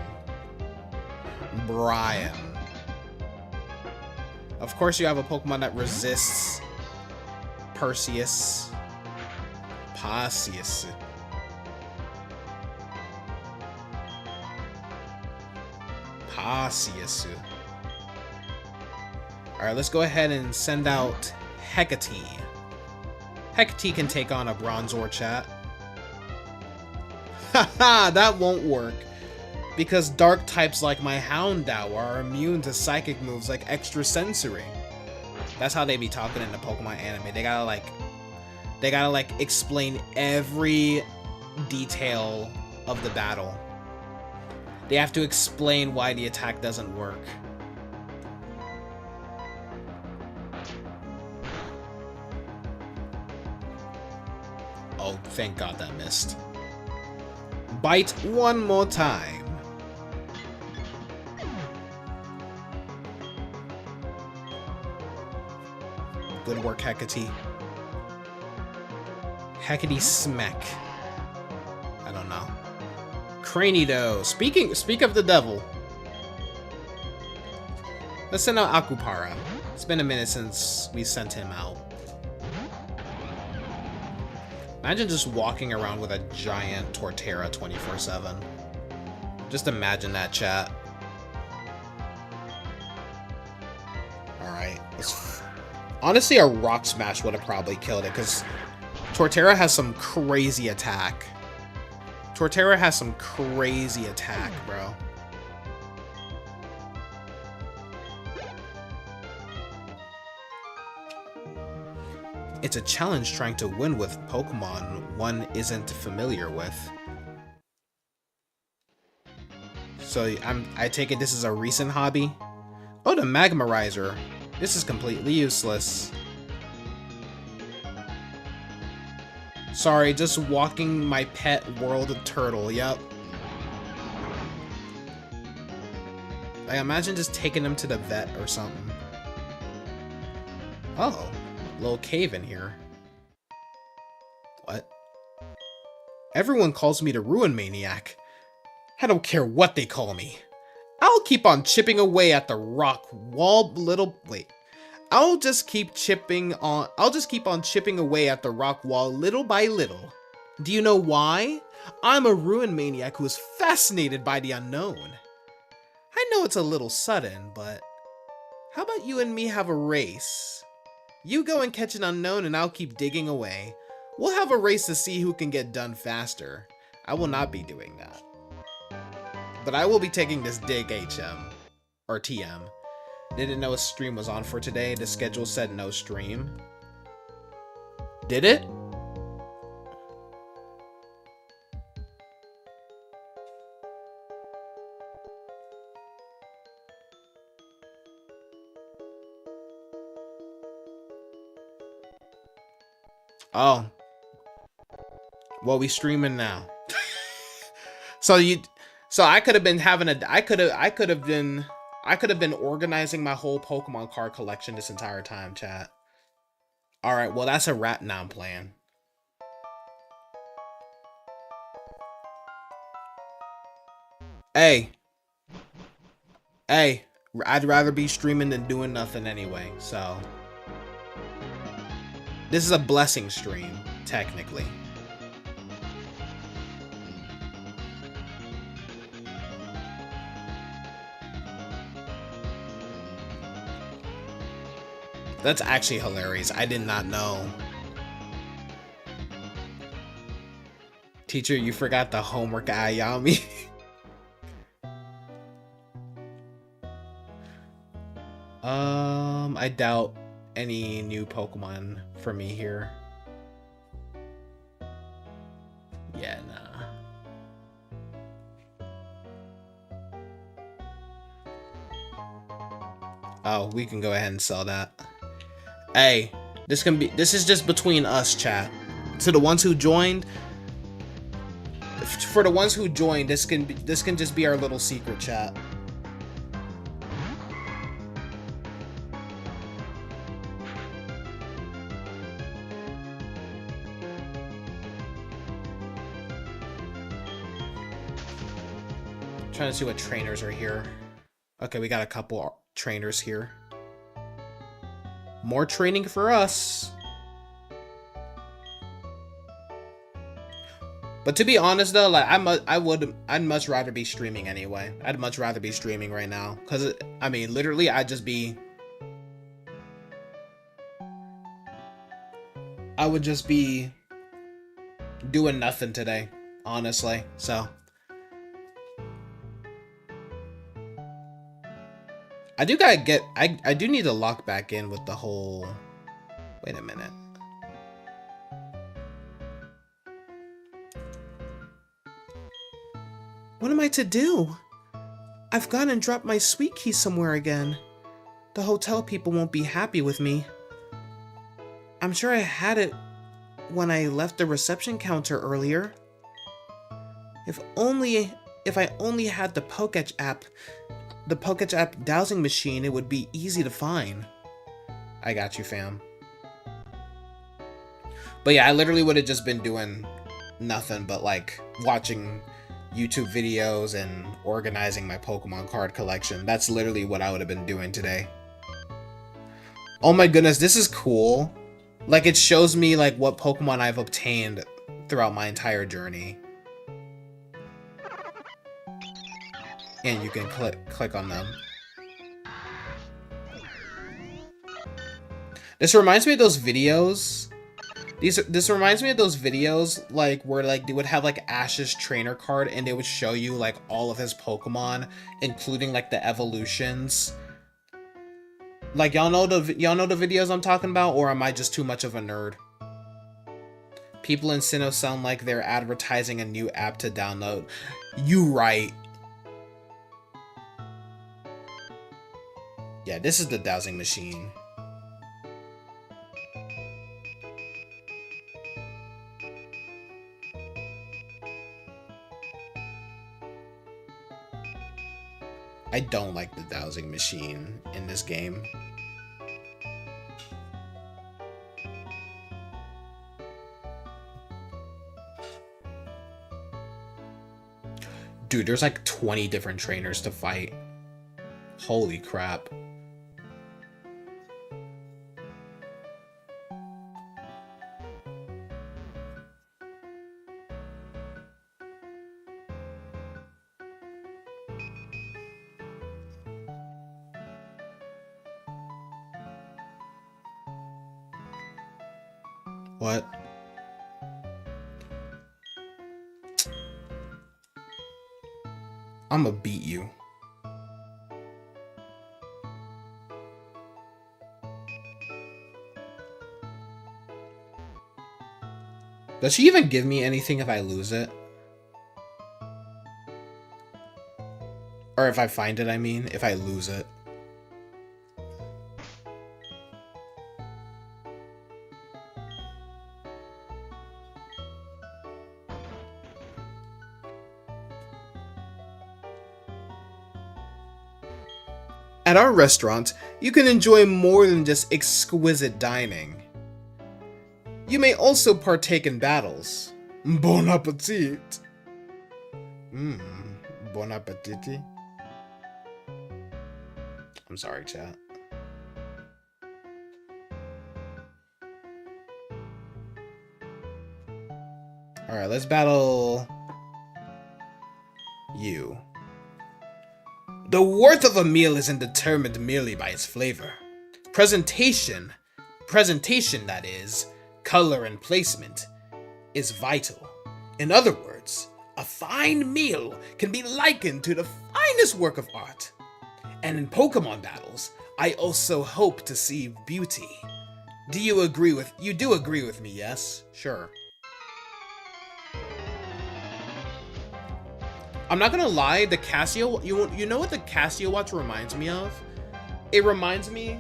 Of course you have a Pokemon that resists Perseus. Pasius. Alright, let's go ahead and send out Hecate. Hecate can take on a Bronzor, chat. Haha, that won't work. Because dark types like my Houndour are immune to psychic moves like extrasensory. That's how they be talking in the Pokemon anime. They gotta like explain every detail of the battle. They have to explain why the attack doesn't work. Oh, thank God that missed. Bite one more time. Good work, Hecate. Hecate smack. I don't know. Cranido. Speak of the devil. Let's send out Akupara. It's been a minute since we sent him out. Imagine just walking around with a giant Torterra 24/7. Just imagine that, chat. Alright. Honestly, a Rock Smash would have probably killed it, because Torterra has some crazy attack. Torterra has some crazy attack, bro. It's a challenge trying to win with Pokemon one isn't familiar with. So I take it this is a recent hobby? Oh, the Magmarizer. This is completely useless. Sorry, just walking my pet world turtle, yep. I imagine just taking him to the vet or something. Oh, little cave in here. What? Everyone calls me the Ruin Maniac. I don't care what they call me. I'll keep on chipping away at the rock wall I'll just keep on chipping away at the rock wall little by little. Do you know why? I'm a Ruin Maniac who is fascinated by the unknown. I know it's a little sudden, but how about you and me have a race? You go and catch an unknown and I'll keep digging away. We'll have a race to see who can get done faster. I will not be doing that. But I will be taking this dig HM. Or TM. Didn't know a stream was on for today. The schedule said no stream. Did it? Oh. Well, we streaming now. So I could have been having I could have been organizing my whole Pokemon card collection this entire time, chat. All right, well, that's a wrap now. I'm playing. Hey, I'd rather be streaming than doing nothing anyway, so this is a blessing stream, technically. That's actually hilarious. I did not know. Teacher, you forgot the homework Ayami. I doubt any new Pokemon for me here. Yeah, nah. Oh, we can go ahead and sell that. Hey, this is just between us, chat. To the ones who joined, for the ones who joined, this can just be our little secret chat. Trying to see what trainers are here. Okay, we got a couple trainers here. More training for us. But to be honest though, like I'd much rather be streaming anyway. I'd much rather be streaming right now, cause I mean, literally, I would just be doing nothing today, honestly. So I do need to lock back in with the whole. Wait a minute. What am I to do? I've gone and dropped my sweet key somewhere again. The hotel people won't be happy with me. I'm sure I had it when I left the reception counter earlier. If I only had the Pokédex app dowsing machine, it would be easy to find. I got you, fam. But yeah, I literally would have just been doing nothing but like watching YouTube videos and organizing my Pokemon card collection. That's literally what I would have been doing today. Oh my goodness, this is cool. Like, it shows me like what Pokemon I've obtained throughout my entire journey. And you can click on them. This reminds me of those videos. This reminds me of those videos like where like they would have like Ash's trainer card and they would show you like all of his Pokemon, including like the evolutions. Like, y'all know the videos I'm talking about, or am I just too much of a nerd? People in Sinnoh sound like they're advertising a new app to download. You right. Yeah, this is the dowsing machine. I don't like the dowsing machine in this game. Dude, there's like 20 different trainers to fight. Holy crap. What? I'ma beat you. Does she even give me anything if I lose it? Or if I find it, I mean, if I lose it. At our restaurant, you can enjoy more than just exquisite dining. You may also partake in battles. Bon appetit! Bon appetit. I'm sorry, chat. Alright, let's battle you. The worth of a meal isn't determined merely by its flavor. Presentation, that is, color and placement, is vital. In other words, a fine meal can be likened to the finest work of art. And in Pokemon battles, I also hope to see beauty. You do agree with me, yes? Sure. I'm not gonna lie, the Casio, you know what the Casio watch reminds me of? It reminds me,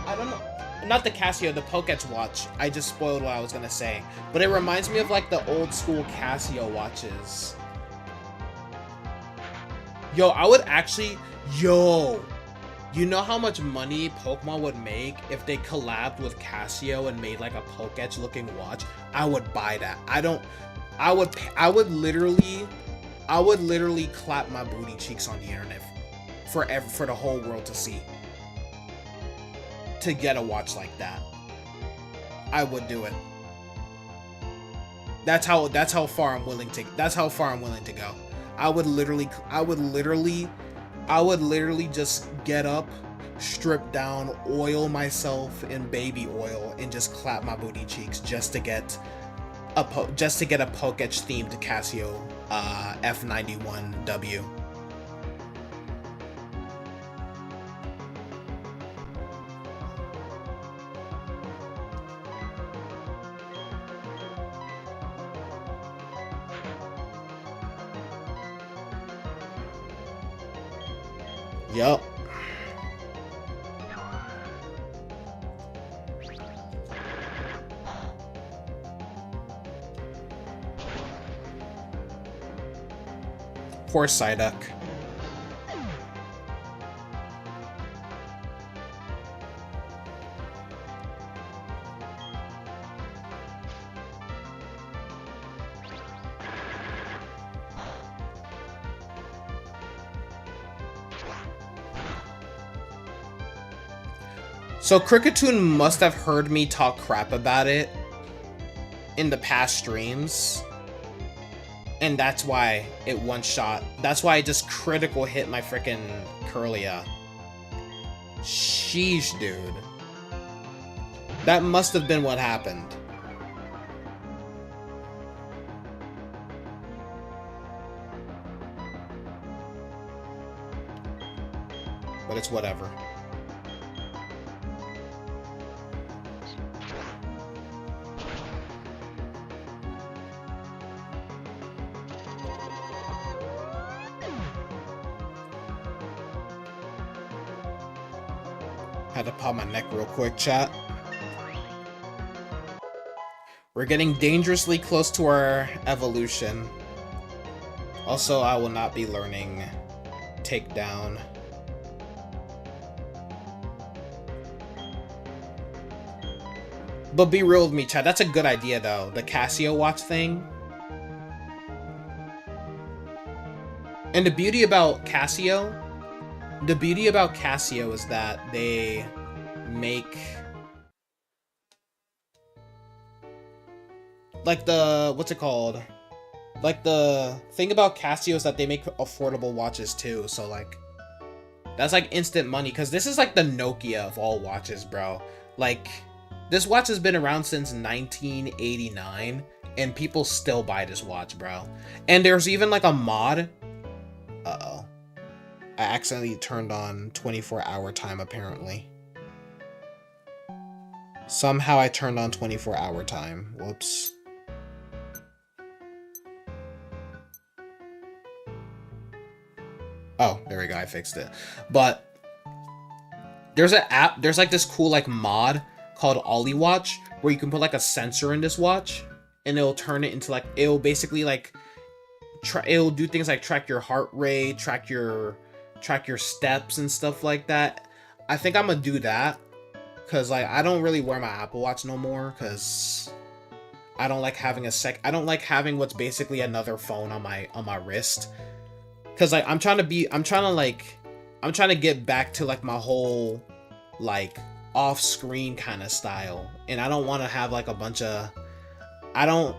I don't know, not the Casio, the Pokédex watch. I just spoiled what I was gonna say. But it reminds me of like the old school Casio watches. Yo, I would actually, you know how much money Pokemon would make if they collabed with Casio and made like a Pokédex looking watch? I would buy that. I would literally clap my booty cheeks on the internet for the whole world to see. To get a watch like that, I would do it. That's how far I'm willing to. That's how far I'm willing to go. I would literally just get up, strip down, oil myself in baby oil, and just clap my booty cheeks just to get a Pokédex themed Casio F91W. Yup. Poor Psyduck. So Cricketune must have heard me talk crap about it in the past streams. And that's why it one-shot. That's why I just critical hit my freaking Curlia. Sheesh, dude. That must have been what happened. But it's whatever. Had to pop my neck real quick, chat. We're getting dangerously close to our evolution. Also, I will not be learning Takedown. But be real with me, chat. That's a good idea, though. The Casio watch thing. And the beauty about Casio is that they make like the, what's it called? Like the thing about Casio is that they make affordable watches too. So like, that's like instant money. Cause this is like the Nokia of all watches, bro. Like this watch has been around since 1989 and people still buy this watch, bro. And there's even like a mod. Uh-oh. I accidentally turned on 24-hour time, apparently. Somehow I turned on 24-hour time. Whoops. Oh, there we go. I fixed it. But there's an app. There's like this cool like mod called Ollie Watch where you can put like a sensor in this watch and it'll turn it into like, it'll basically like, it'll do things like track your heart rate, track your steps and stuff like that. I think I'm gonna do that because like I don't really wear my Apple Watch no more because I don't like having I don't like having what's basically another phone on my wrist. Cause like I'm trying to get back to like my whole like off-screen kind of style, and I don't want to have like a bunch of I don't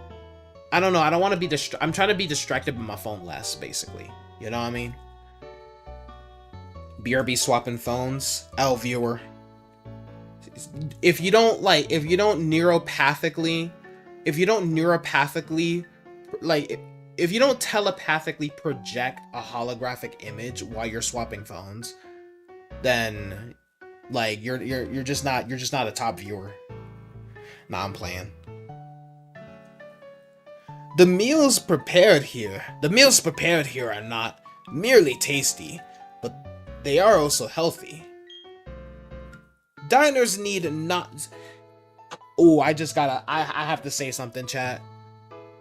know. I don't want to be I'm trying to be distracted by my phone less, basically. You know what I mean? BRB swapping phones. L viewer. If you don't neuropathically telepathically project a holographic image while you're swapping phones, then like you're just not a top viewer. Nah, I'm playing. The meals prepared here are not merely tasty, but they are also healthy. Diners need not. Oh, I have to say something, chat.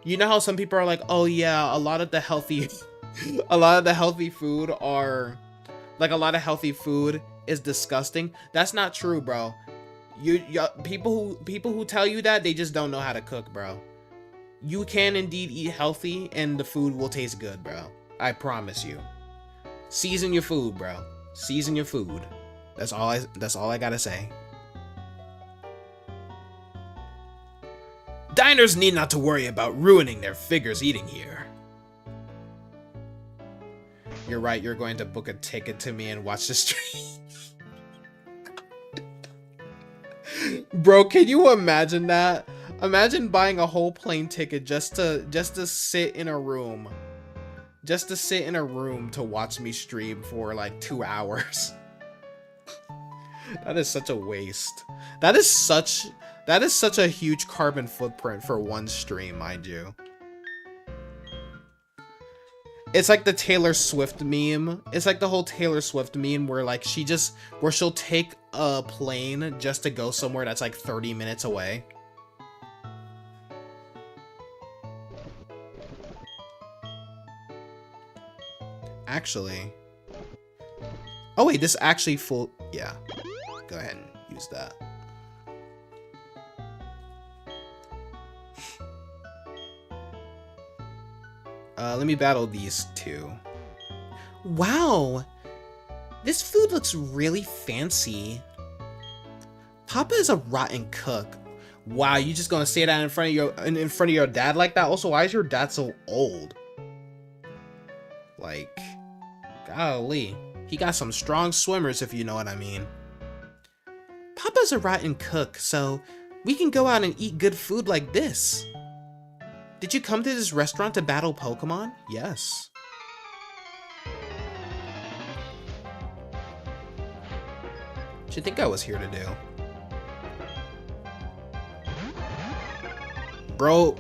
You know how some people are like, oh yeah, a lot of the healthy food is disgusting. That's not true, bro. People who tell you that, they just don't know how to cook, bro. You can indeed eat healthy and the food will taste good, bro. I promise you. Season your food, bro. Season your food. That's all I gotta say. Diners need not to worry about ruining their figures eating here. You're right, you're going to book a ticket to me and watch the stream. Bro, can you imagine that? Imagine buying a whole plane ticket just to sit in a room. Just to sit in a room to watch me stream for like 2 hours. That is such a waste. That is such a huge carbon footprint for one stream, mind you. It's like the Taylor Swift meme. It's like the whole Taylor Swift meme where like she'll take a plane just to go somewhere that's like 30 minutes away. Actually. Oh wait, this actually full. Yeah. Go ahead and use that. Let me battle these two. Wow. This food looks really fancy. Papa is a rotten cook. Wow, you just gonna say that in front of your dad like that? Also, why is your dad so old? Like, golly. He got some strong swimmers, if you know what I mean. Papa's a rotten cook, so we can go out and eat good food like this. Did you come to this restaurant to battle Pokemon? Yes. What you think I was here to do? Bro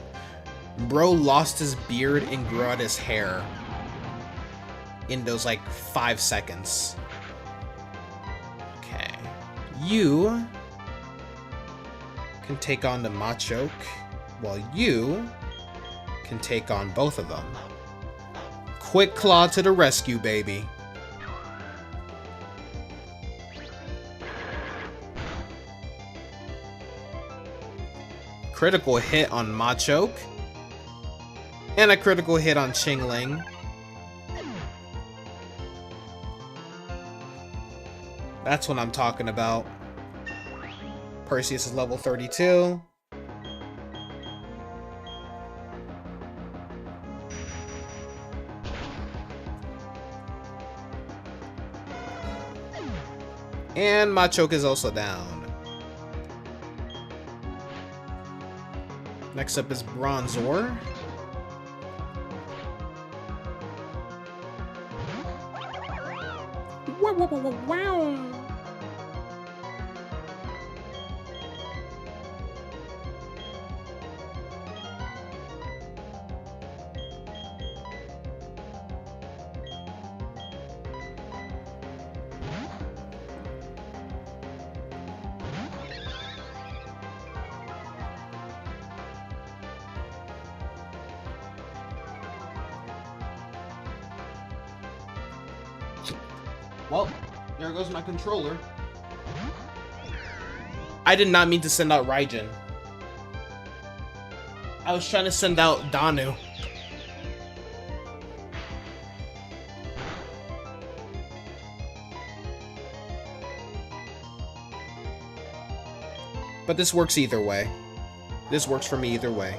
lost his beard and grew out his hair in those like 5 seconds. Okay. You can take on the Machoke, while you can take on both of them. Quick Claw to the rescue, baby. Critical hit on Machoke. And a critical hit on Chingling. That's what I'm talking about. Perseus is level 32. And Machoke is also down. Next up is Bronzor. Wow, wow, wow, wow. Well, there goes my controller. I did not mean to send out Raijin. I was trying to send out Danu. But this works either way. This works for me either way.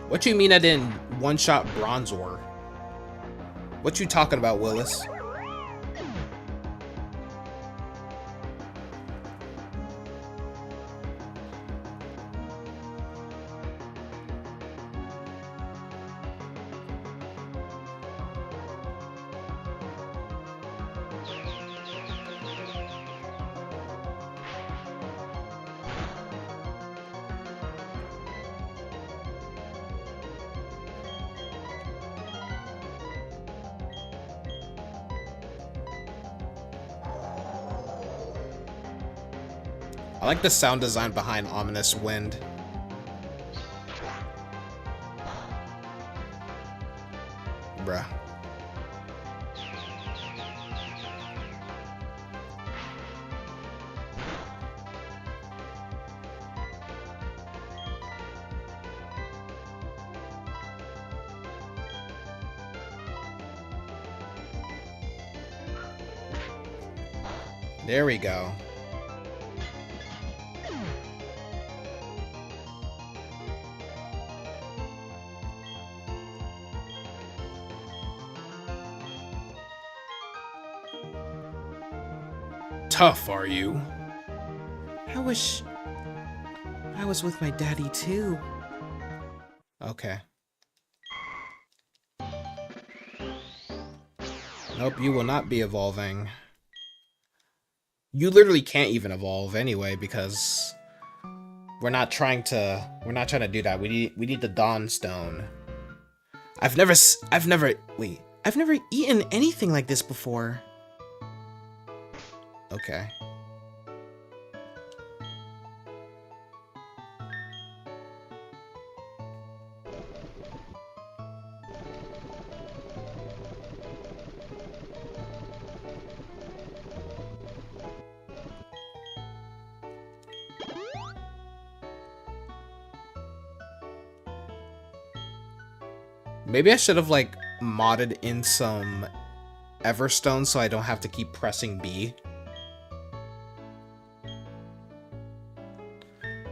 What you mean I didn't one-shot Bronzor? What you talking about, Willis? I like the sound design behind Ominous Wind. Bruh. There we go. Tough, are you? I wish I was with my daddy too. Okay. Nope, you will not be evolving. You literally can't even evolve anyway because we're not trying to do that. We need the Dawn Stone. I've never eaten anything like this before. Okay. Maybe I should have like modded in some Everstone so I don't have to keep pressing B.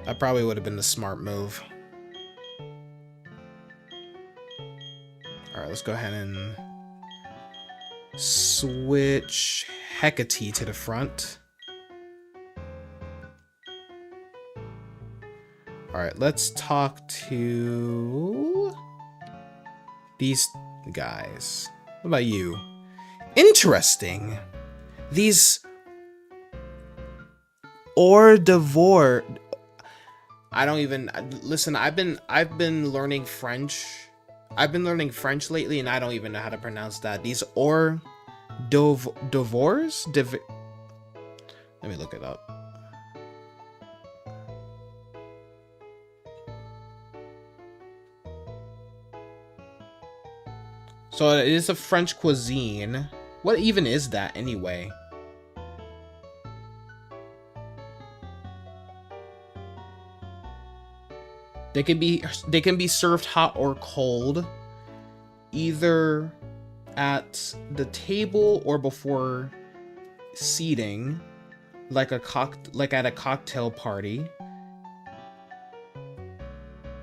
That probably would have been the smart move. Alright, let's go ahead and switch Hecate to the front. Alright, let's talk to these guys. What about you? Interesting. These Ordivore. I don't even listen. I've been learning French. I've been learning French lately, and I don't even know how to pronounce that. These Ordivores. Let me look it up. So it is a French cuisine. What even is that anyway? They can be served hot or cold. Either at the table or before seating, like at a cocktail party.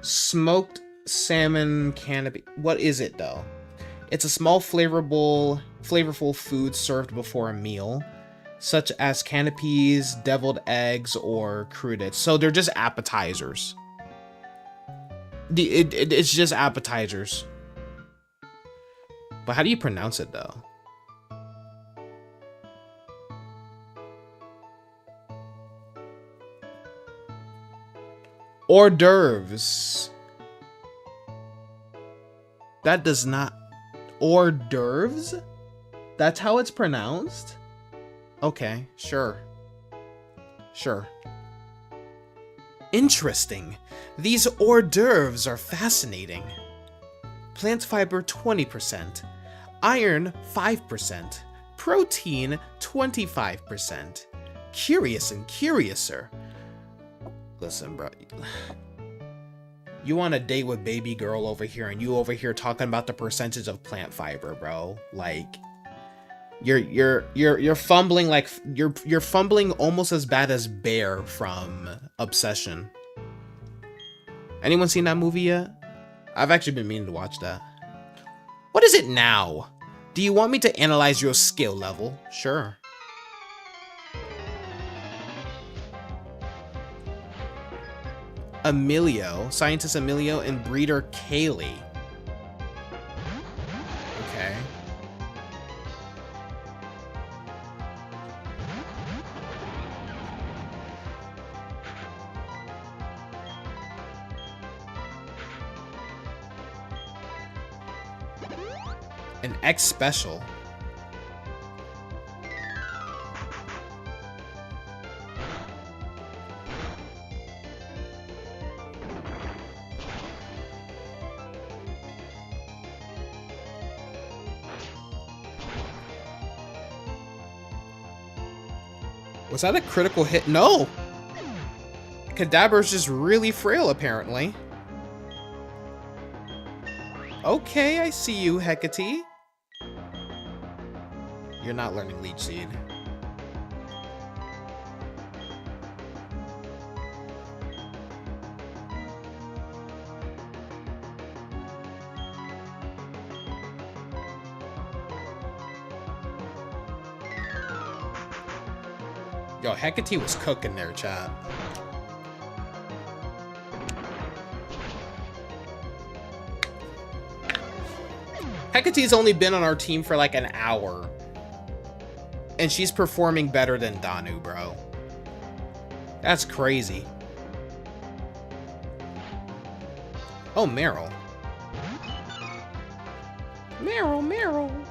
Smoked salmon canopy. What is it though? It's a small flavorful food served before a meal, such as canopies, deviled eggs, or crudités. So they're just appetizers. It's just appetizers. But how do you pronounce it though? Hors d'oeuvres. That does not... Hors d'oeuvres? That's how it's pronounced? Okay, sure. Sure. Interesting. These hors d'oeuvres are fascinating. Plant fiber 20%, iron 5%, protein 25%. Curious and curiouser. Listen, bro. You want a date with baby girl over here, and you over here talking about the percentage of plant fiber, bro. Like, you're fumbling like you're fumbling almost as bad as Bear from Obsession. Anyone seen that movie yet? I've actually been meaning to watch that. What is it now? Do you want me to analyze your skill level? Sure. Emilio, scientist Emilio, and breeder Kaylee. Okay. An X special. Was that a critical hit? No! Kadabra's just really frail, apparently. Okay, I see you, Hecate. You're not learning Leech Seed. Yo, Hecate was cooking there, chat. Hecate's only been on our team for like an hour. And she's performing better than Danu, bro. That's crazy. Oh, Meryl. Meryl.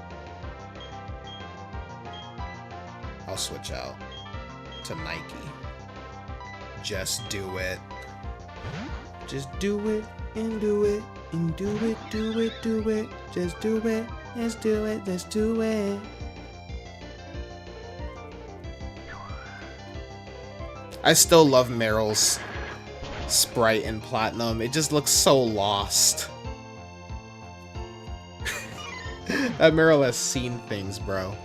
I'll switch out to Nike. Just do it. Just do it and do it and do it, do it, do it. Just do it, let's do it, let's do it. I still love Meryl's sprite in Platinum. It just looks so lost. That Meryl has seen things, bro.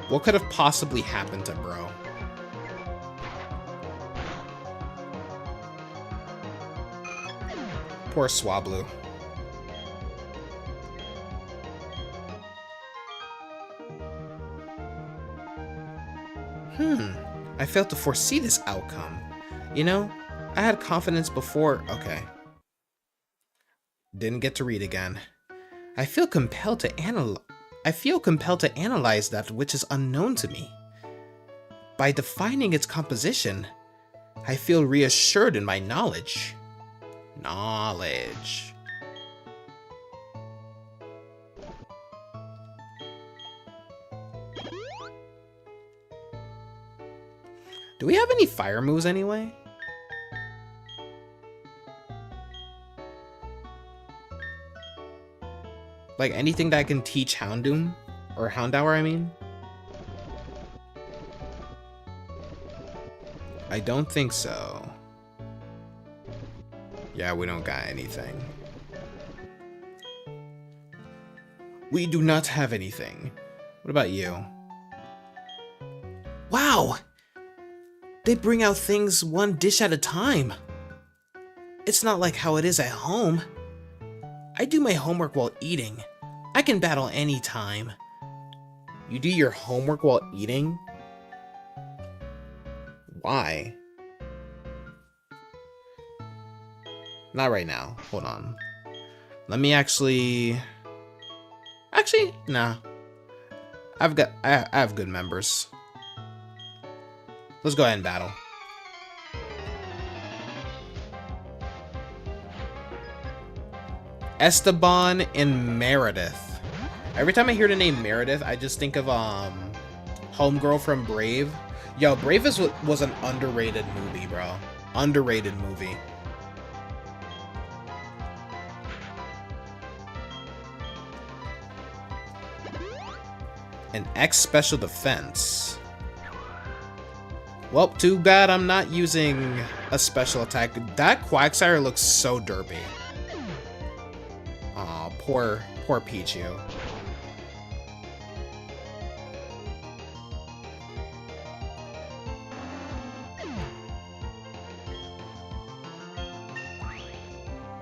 What could have possibly happened to bro? Poor Swablu. I failed to foresee this outcome. You know, I had confidence before. Okay. Didn't get to read again. I feel compelled to analyze that which is unknown to me. By defining its composition, I feel reassured in my knowledge. Knowledge. Do we have any fire moves anyway? Like anything that can teach Houndoom? Or Houndour, I mean? I don't think so. Yeah, we don't got anything. We do not have anything. What about you? Wow! They bring out things one dish at a time. It's not like how it is at home. I do my homework while eating. I can battle anytime. You do your homework while eating? Why? Not right now. Hold on. Let me actually... Actually, nah. I have good members. Let's go ahead and battle. Esteban and Meredith. Every time I hear the name Meredith, I just think of Homegirl from Brave. Yo, Brave was an underrated movie, bro. Underrated movie. An X special defense. Well, too bad I'm not using a special attack. That Quagsire looks so derpy. Aw, poor Pichu.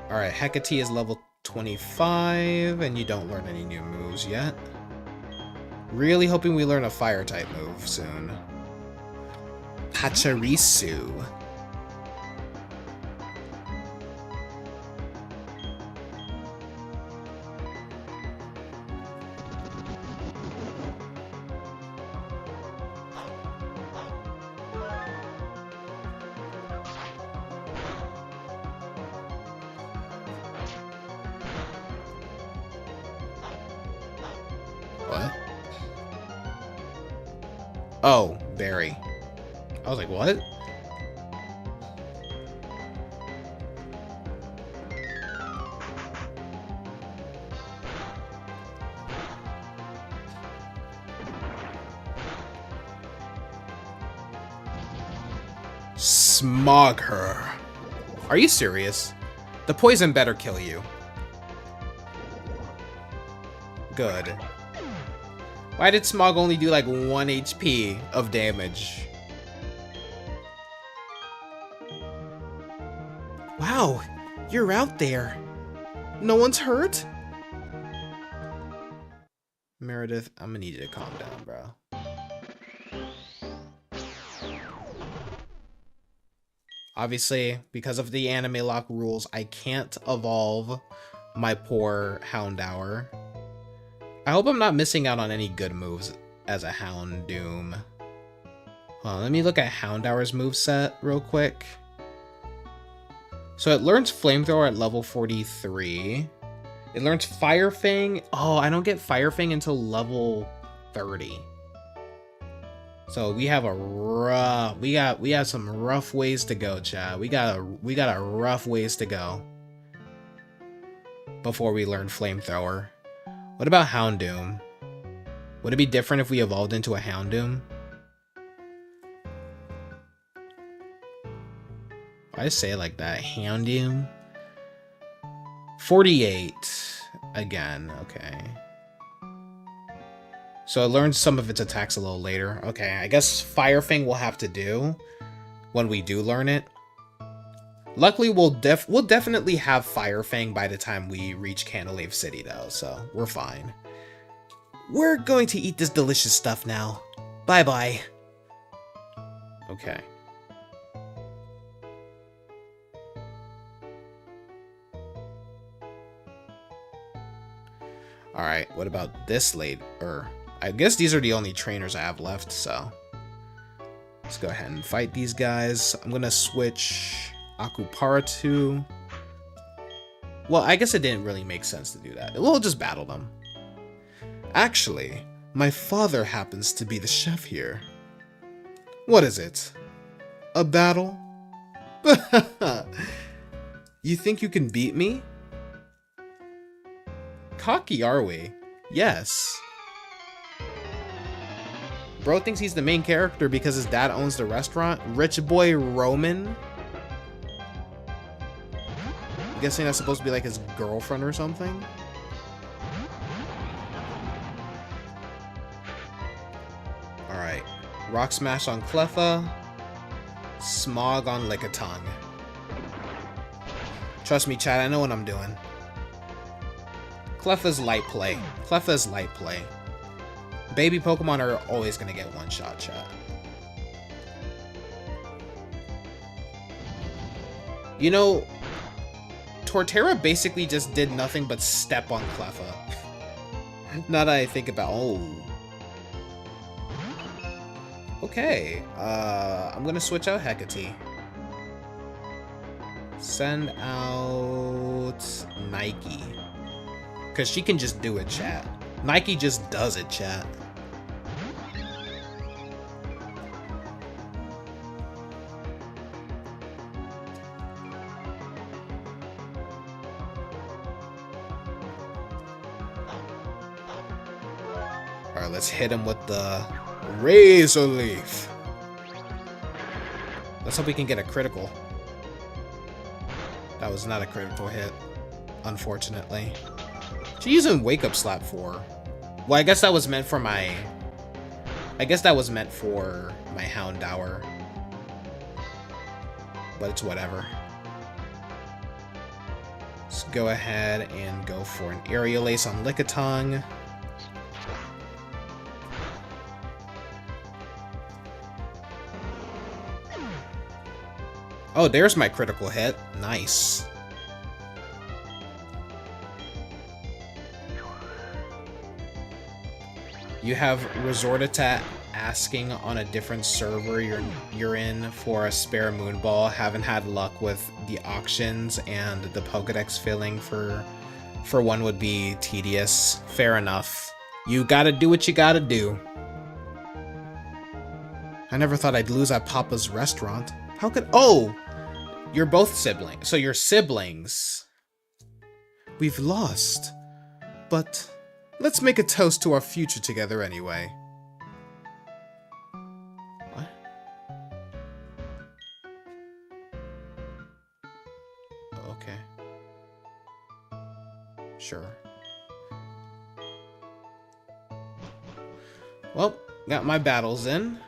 Alright, Hecate is level 25, and you don't learn any new moves yet. Really hoping we learn a fire type move soon. Pachirisu. What? Oh, Barry. I was like, what? Smog her. Are you serious? The poison better kill you. Good. Why did Smog only do like 1 HP of damage? Wow, you're out there. No one's hurt? Meredith, I'm gonna need you to calm down, bro. Obviously, because of the AnimeLocke rules, I can't evolve my poor Houndour. I hope I'm not missing out on any good moves as a Houndoom. Hold on, let me look at Houndour's moveset real quick. So it learns Flamethrower at level 43. It learns Fire Fang. Oh, I don't get Fire Fang until level 30. So we have a rough, we got some rough ways to go, chat. We got a rough ways to go before we learn Flamethrower. What about Houndoom? Would it be different if we evolved into a Houndoom? I say it like that. Houndoom? 48. Again, okay. So it learns some of its attacks a little later. Okay, I guess Fire Fang will have to do when we do learn it. Luckily, we'll definitely have Fire Fang by the time we reach Candlelave City, though, so we're fine. We're going to eat this delicious stuff now. Bye-bye. Okay. Alright, what about this late? I guess these are the only trainers I have left, so let's go ahead and fight these guys. I'm gonna switch Akuparatu. Well, I guess it didn't really make sense to do that. We'll just battle them. Actually, my father happens to be the chef here. What is it? A battle? You think you can beat me? cocky, are we? Yes. Bro thinks he's the main character because his dad owns the restaurant. Rich boy Roman. I'm guessing that's supposed to be like his girlfriend or something. Alright. Rock Smash on Cleffa. Smog on Lickitung. Trust me, chat, I know what I'm doing. Cleffa's light play. Cleffa's light play. Baby Pokemon are always gonna get one shot, chat. You know, Torterra basically just did nothing but step on Cleffa. Now that I think about, oh. Okay, I'm gonna switch out Hecate. Send out Nike. Because she can just do it, chat. Nike just does it, chat. Alright, let's hit him with the Razor Leaf. Let's hope we can get a critical. That was not a critical hit, unfortunately. She's using Wake Up Slap for. Well, I guess that was meant for my. I guess that was meant for my Houndour. But it's whatever. Let's go ahead and go for an Aerial Ace on Lickitung. Oh, there's my critical hit. Nice. You have resorted to asking on a different server you're in for a spare Moonball. Haven't had luck with the auctions, and the Pokédex filling for one would be tedious. Fair enough. You gotta do what you gotta do. I never thought I'd lose at Papa's restaurant. How could— oh! You're both siblings. So you're siblings. We've lost. But let's make a toast to our future together anyway. What? Okay. Sure. Well, got my battles in.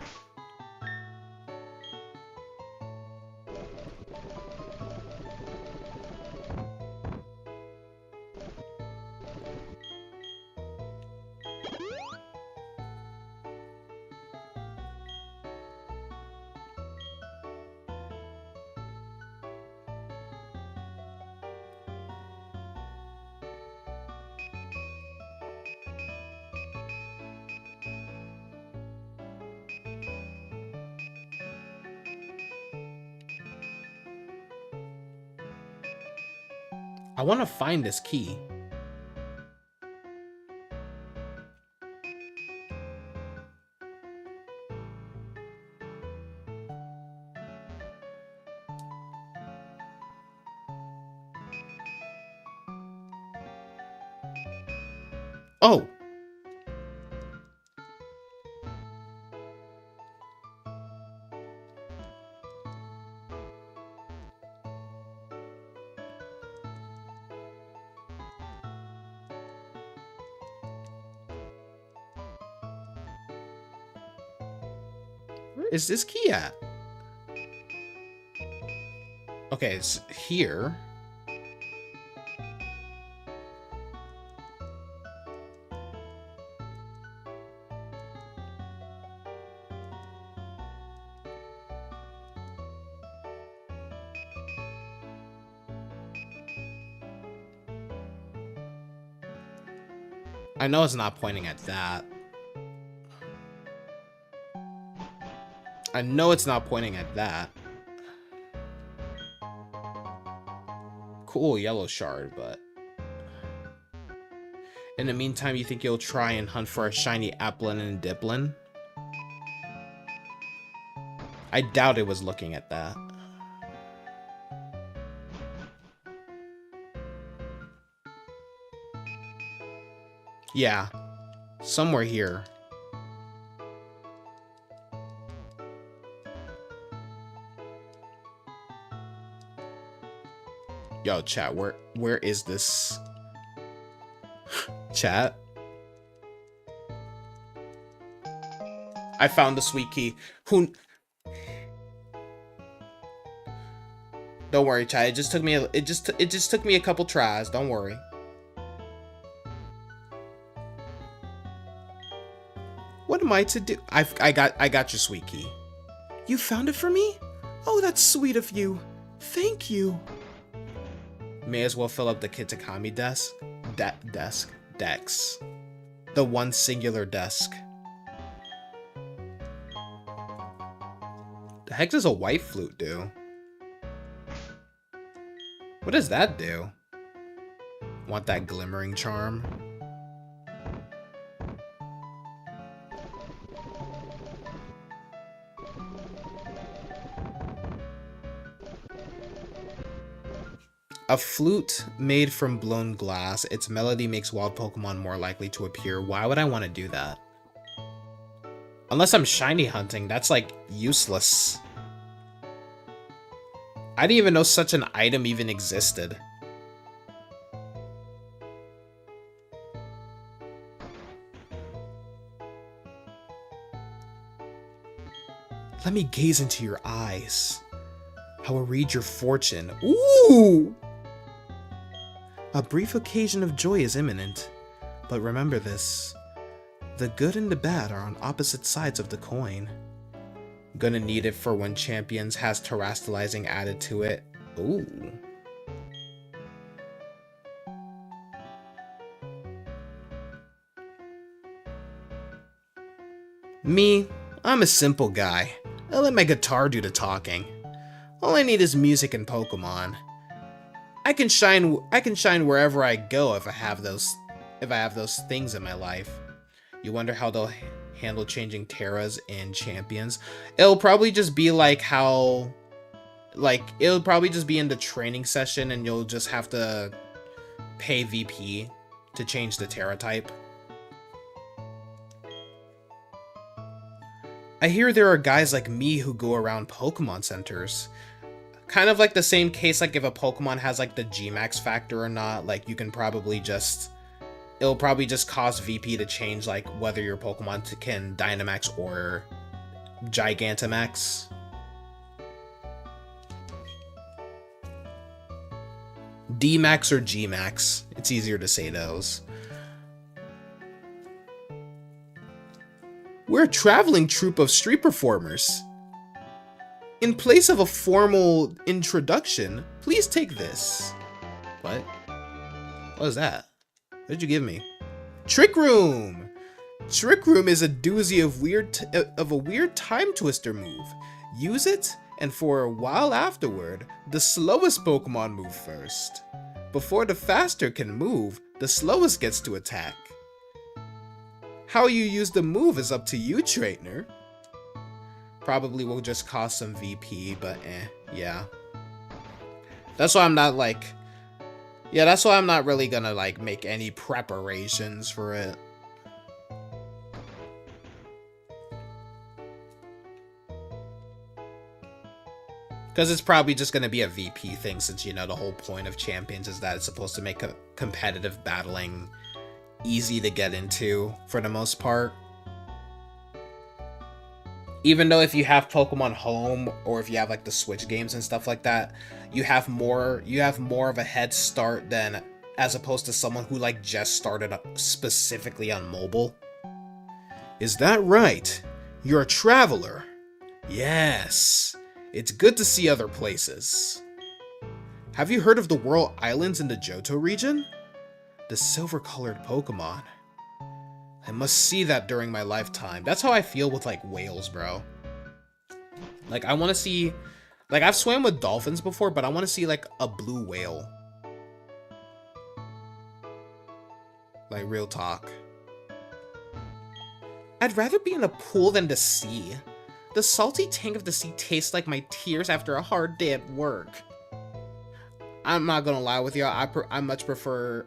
I want to find this key. Oh! Where is this key at? Okay, it's here. I know it's not pointing at that. I know it's not pointing at that. Cool yellow shard, but in the meantime, you think you'll try and hunt for a shiny Applin and Diplin? I doubt it was looking at that. Yeah. Somewhere here. Yo, chat, where is this? Chat? I found the sweet key. Who? Don't worry, chat. It just took me a couple tries. Don't worry. What am I to do? I got your sweet key. You found it for me? Oh, that's sweet of you. Thank you. May as well fill up the Kitakami desk. Dex. The one singular desk. The heck does a white flute do? What does that do? Want that glimmering charm? A flute made from blown glass. Its melody makes wild Pokemon more likely to appear. Why would I want to do that? Unless I'm shiny hunting, that's like useless. I didn't even know such an item even existed. Let me gaze into your eyes. I will read your fortune. Ooh! A brief occasion of joy is imminent, but remember this. The good and the bad are on opposite sides of the coin. Gonna need it for when Champions has terastallizing added to it. Ooh. Me, I'm a simple guy. I let my guitar do the talking. All I need is music and Pokemon. I can shine wherever I go if I have those things in my life. You wonder how they'll handle changing Terras and Champions? It'll probably just be like how it'll probably just be in the training session and you'll just have to pay VP to change the Terra type. I hear there are guys like me who go around Pokemon centers. Kind of like the same case like if a Pokemon has like the Gmax factor or not, like you can probably just... It'll probably just cost VP to change like whether your Pokemon can Dynamax or Gigantamax. D-Max or G-Max. It's easier to say those. We're a traveling troupe of street performers. In place of a formal introduction, please take this. What? What is that? What did you give me? Trick Room! Trick Room is a doozy of a weird time twister move. Use it, and for a while afterward, the slowest Pokemon move first. Before the faster can move, the slowest gets to attack. How you use the move is up to you, trainer. Probably will just cost some VP, but yeah. That's why I'm not like... Yeah, that's why I'm not really gonna like make any preparations for it. Because it's probably just gonna be a VP thing since, you know, the whole point of Champions is that it's supposed to make a competitive battling easy to get into for the most part. Even though if you have Pokemon Home or if you have like the Switch games and stuff like that, you have more of a head start than as opposed to someone who like just started specifically on mobile. Is that right? You're a traveler. Yes. It's good to see other places. Have you heard of the Whirl Islands in the Johto region? The silver-colored Pokemon. I must see that during my lifetime. That's how I feel with, like, whales, bro. Like, I want to see... Like, I've swam with dolphins before, but I want to see, like, a blue whale. Like, real talk. I'd rather be in a pool than the sea. The salty tang of the sea tastes like my tears after a hard day at work. I'm not gonna lie with you. I much prefer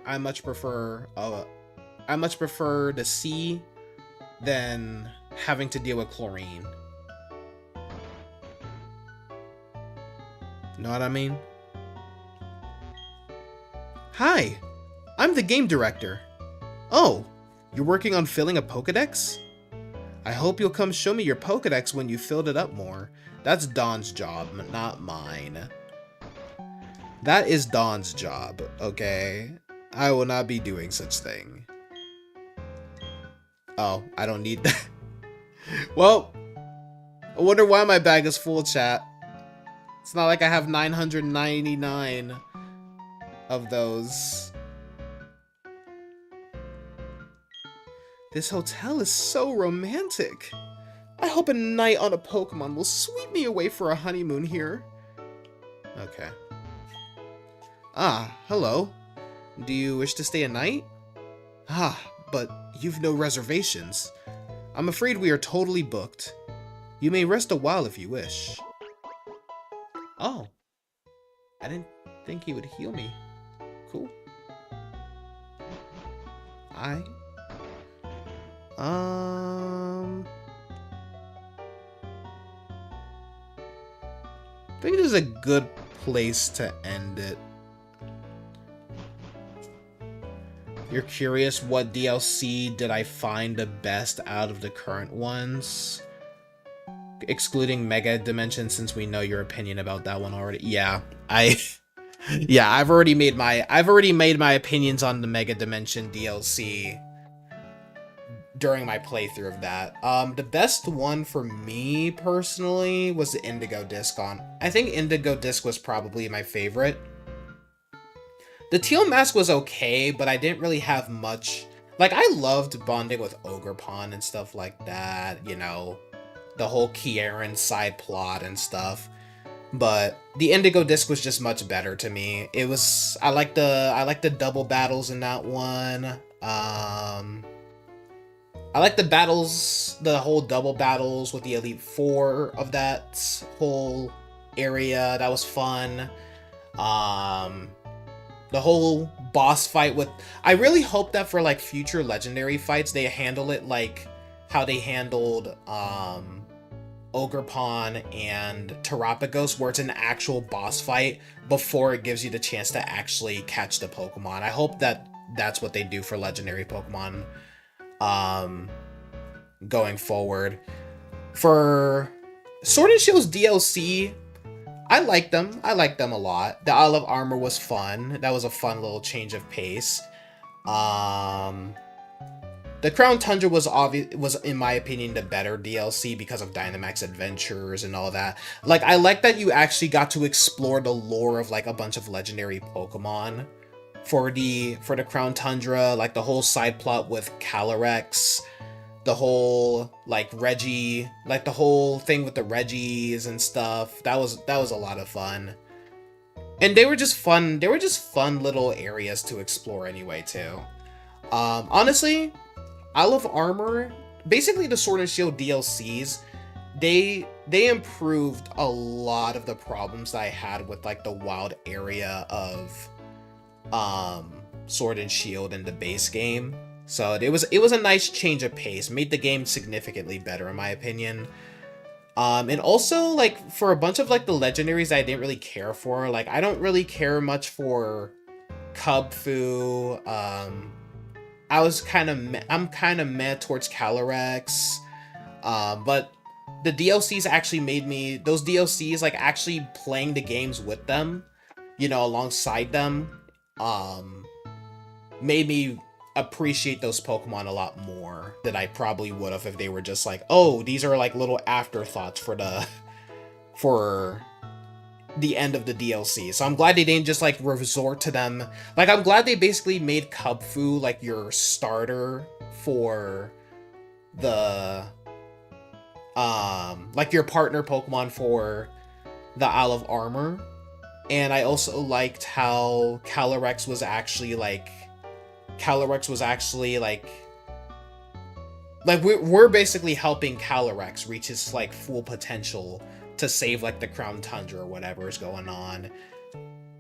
I much prefer the sea than having to deal with chlorine. Know what I mean? Hi, I'm the game director. Oh, you're working on filling a Pokédex? I hope you'll come show me your Pokédex when you filled it up more. That's Dawn's job, not mine. That is Dawn's job, okay? I will not be doing such thing. Oh, I don't need that. Well, I wonder why my bag is full, chat. It's not like I have 999 of those. This hotel is so romantic. I hope a night on a Pokemon will sweep me away for a honeymoon here. Okay. Ah, hello. Do you wish to stay a night? Ah, but you've no reservations. I'm afraid we are totally booked. You may rest a while if you wish. Oh. I didn't think he would heal me. Cool. I think this is a good place to end it. You're curious what DLC did I find the best out of the current ones? Excluding Mega Dimension, since we know your opinion about that one already. Yeah, I've already made my opinions on the Mega Dimension DLC during my playthrough of that. The best one for me personally was the Indigo Disc on. I think Indigo Disc was probably my favorite. The Teal Mask was okay, but I didn't really have much. Like, I loved bonding with Ogerpon and stuff like that, you know, the whole Kieran side plot and stuff. But the Indigo Disc was just much better to me. It was, I like the double battles in that one. I like the battles, the whole double battles with the Elite Four of that whole area. That was fun. The whole boss fight with... I really hope that for, like, future Legendary fights, they handle it like how they handled, Ogerpon and Terapagos, where it's an actual boss fight before it gives you the chance to actually catch the Pokemon. I hope that that's what they do for Legendary Pokemon, going forward. For Sword and Shield's DLC... I like them. I like them a lot. The Isle of Armor was fun. That was a fun little change of pace. The Crown Tundra was in my opinion the better DLC because of Dynamax Adventures and all that. Like, I like that you actually got to explore the lore of like a bunch of legendary Pokemon for the Crown Tundra, like the whole side plot with Calyrex, the whole like Reggie, like the whole thing with the Reggies and stuff. That was a lot of fun. And they were just fun little areas to explore anyway too. Honestly, Isle of Armor, basically the Sword and Shield DLCs, they improved a lot of the problems that I had with like the wild area of Sword and Shield in the base game. So it was a nice change of pace, made the game significantly better in my opinion. And also, like, for a bunch of like the legendaries I didn't really care for, like I don't really care much for Cubfu. I'm kind of meh towards Calyrex. But the DLCs actually made me, those DLCs, like actually playing the games with them, you know, alongside them, made me appreciate those Pokemon a lot more than I probably would have if they were just like, oh, these are like little afterthoughts for the end of the DLC. So I'm glad they didn't just like resort to them. Like, I'm glad they basically made Cubfu like your starter for the like your partner Pokemon for the Isle of Armor. And I also liked how Calyrex was actually like we're basically helping Calyrex reach his like full potential to save like the Crown Tundra or whatever is going on.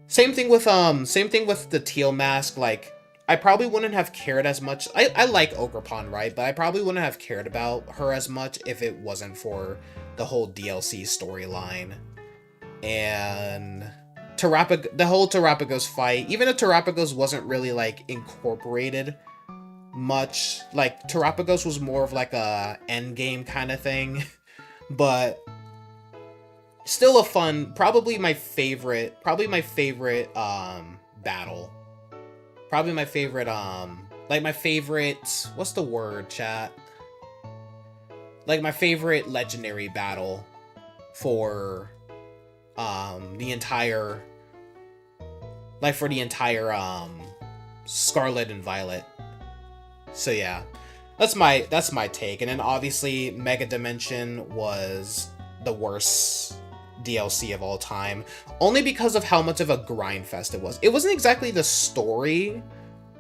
Same thing with the Teal Mask. Like, I probably wouldn't have cared as much. I like Ogerpon, right? But I probably wouldn't have cared about her as much if it wasn't for the whole DLC storyline. And the whole Terrapagos fight, even if Terrapagos wasn't really like incorporated much, like Terrapagos was more of like a end game kind of thing, but still a fun, probably my favorite battle. Probably my favorite, like my favorite, what's the word, chat? Like my favorite legendary battle for, the entire Scarlet and Violet. So yeah, that's my take. And then obviously Mega Dimension was the worst DLC of all time, only because of how much of a grind fest it was. It wasn't exactly the story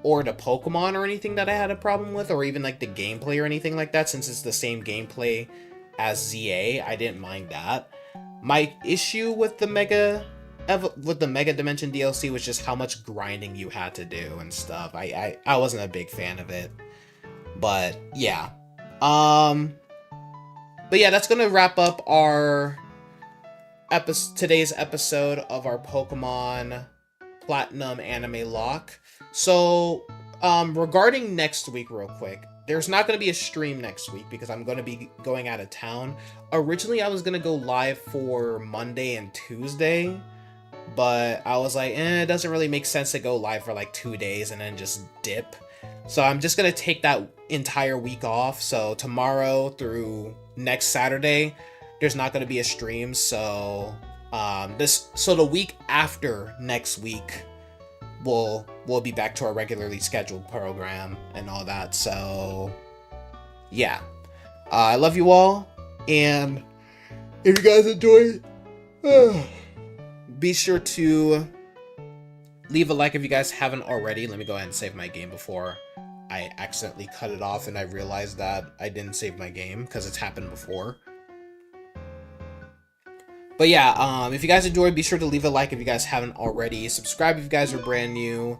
or the Pokemon or anything that I had a problem with, or even like the gameplay or anything like that, since it's the same gameplay as ZA. I didn't mind that. My issue with the Mega Dimension DLC was just how much grinding you had to do and stuff. I wasn't a big fan of it. But yeah. But yeah, that's gonna wrap up our today's episode of our Pokemon Platinum AnimeLocke. So, regarding next week real quick, there's not going to be a stream next week because I'm going to be going out of town. Originally, I was going to go live for Monday and Tuesday, but I was like, it doesn't really make sense to go live for like 2 days and then just dip. So I'm just going to take that entire week off. So tomorrow through next Saturday, there's not going to be a stream. So the week after next week, we'll be back to our regularly scheduled program and all that. So yeah, I love you all, and if you guys enjoyed, be sure to leave a like if you guys haven't already. Let me go ahead and save my game before I accidentally cut it off and I realized that I didn't save my game, because it's happened before. But yeah, if you guys enjoyed, be sure to leave a like if you guys haven't already. Subscribe if you guys are brand new.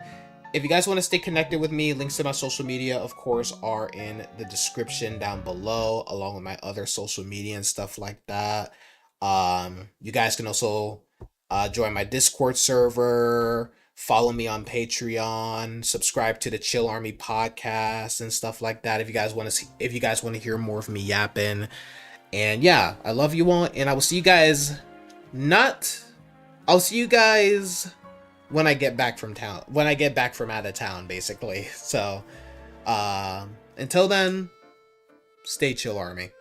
If you guys want to stay connected with me, links to my social media, of course, are in the description down below, along with my other social media and stuff like that. You guys can also join my Discord server, follow me on Patreon, subscribe to the Chill Army podcast and stuff like that. If you guys want to hear more of me yapping. And yeah, I love you all, and I will see you guys. I'll see you guys when I get back from town. When I get back from out of town, basically. So, until then, stay chill, Army.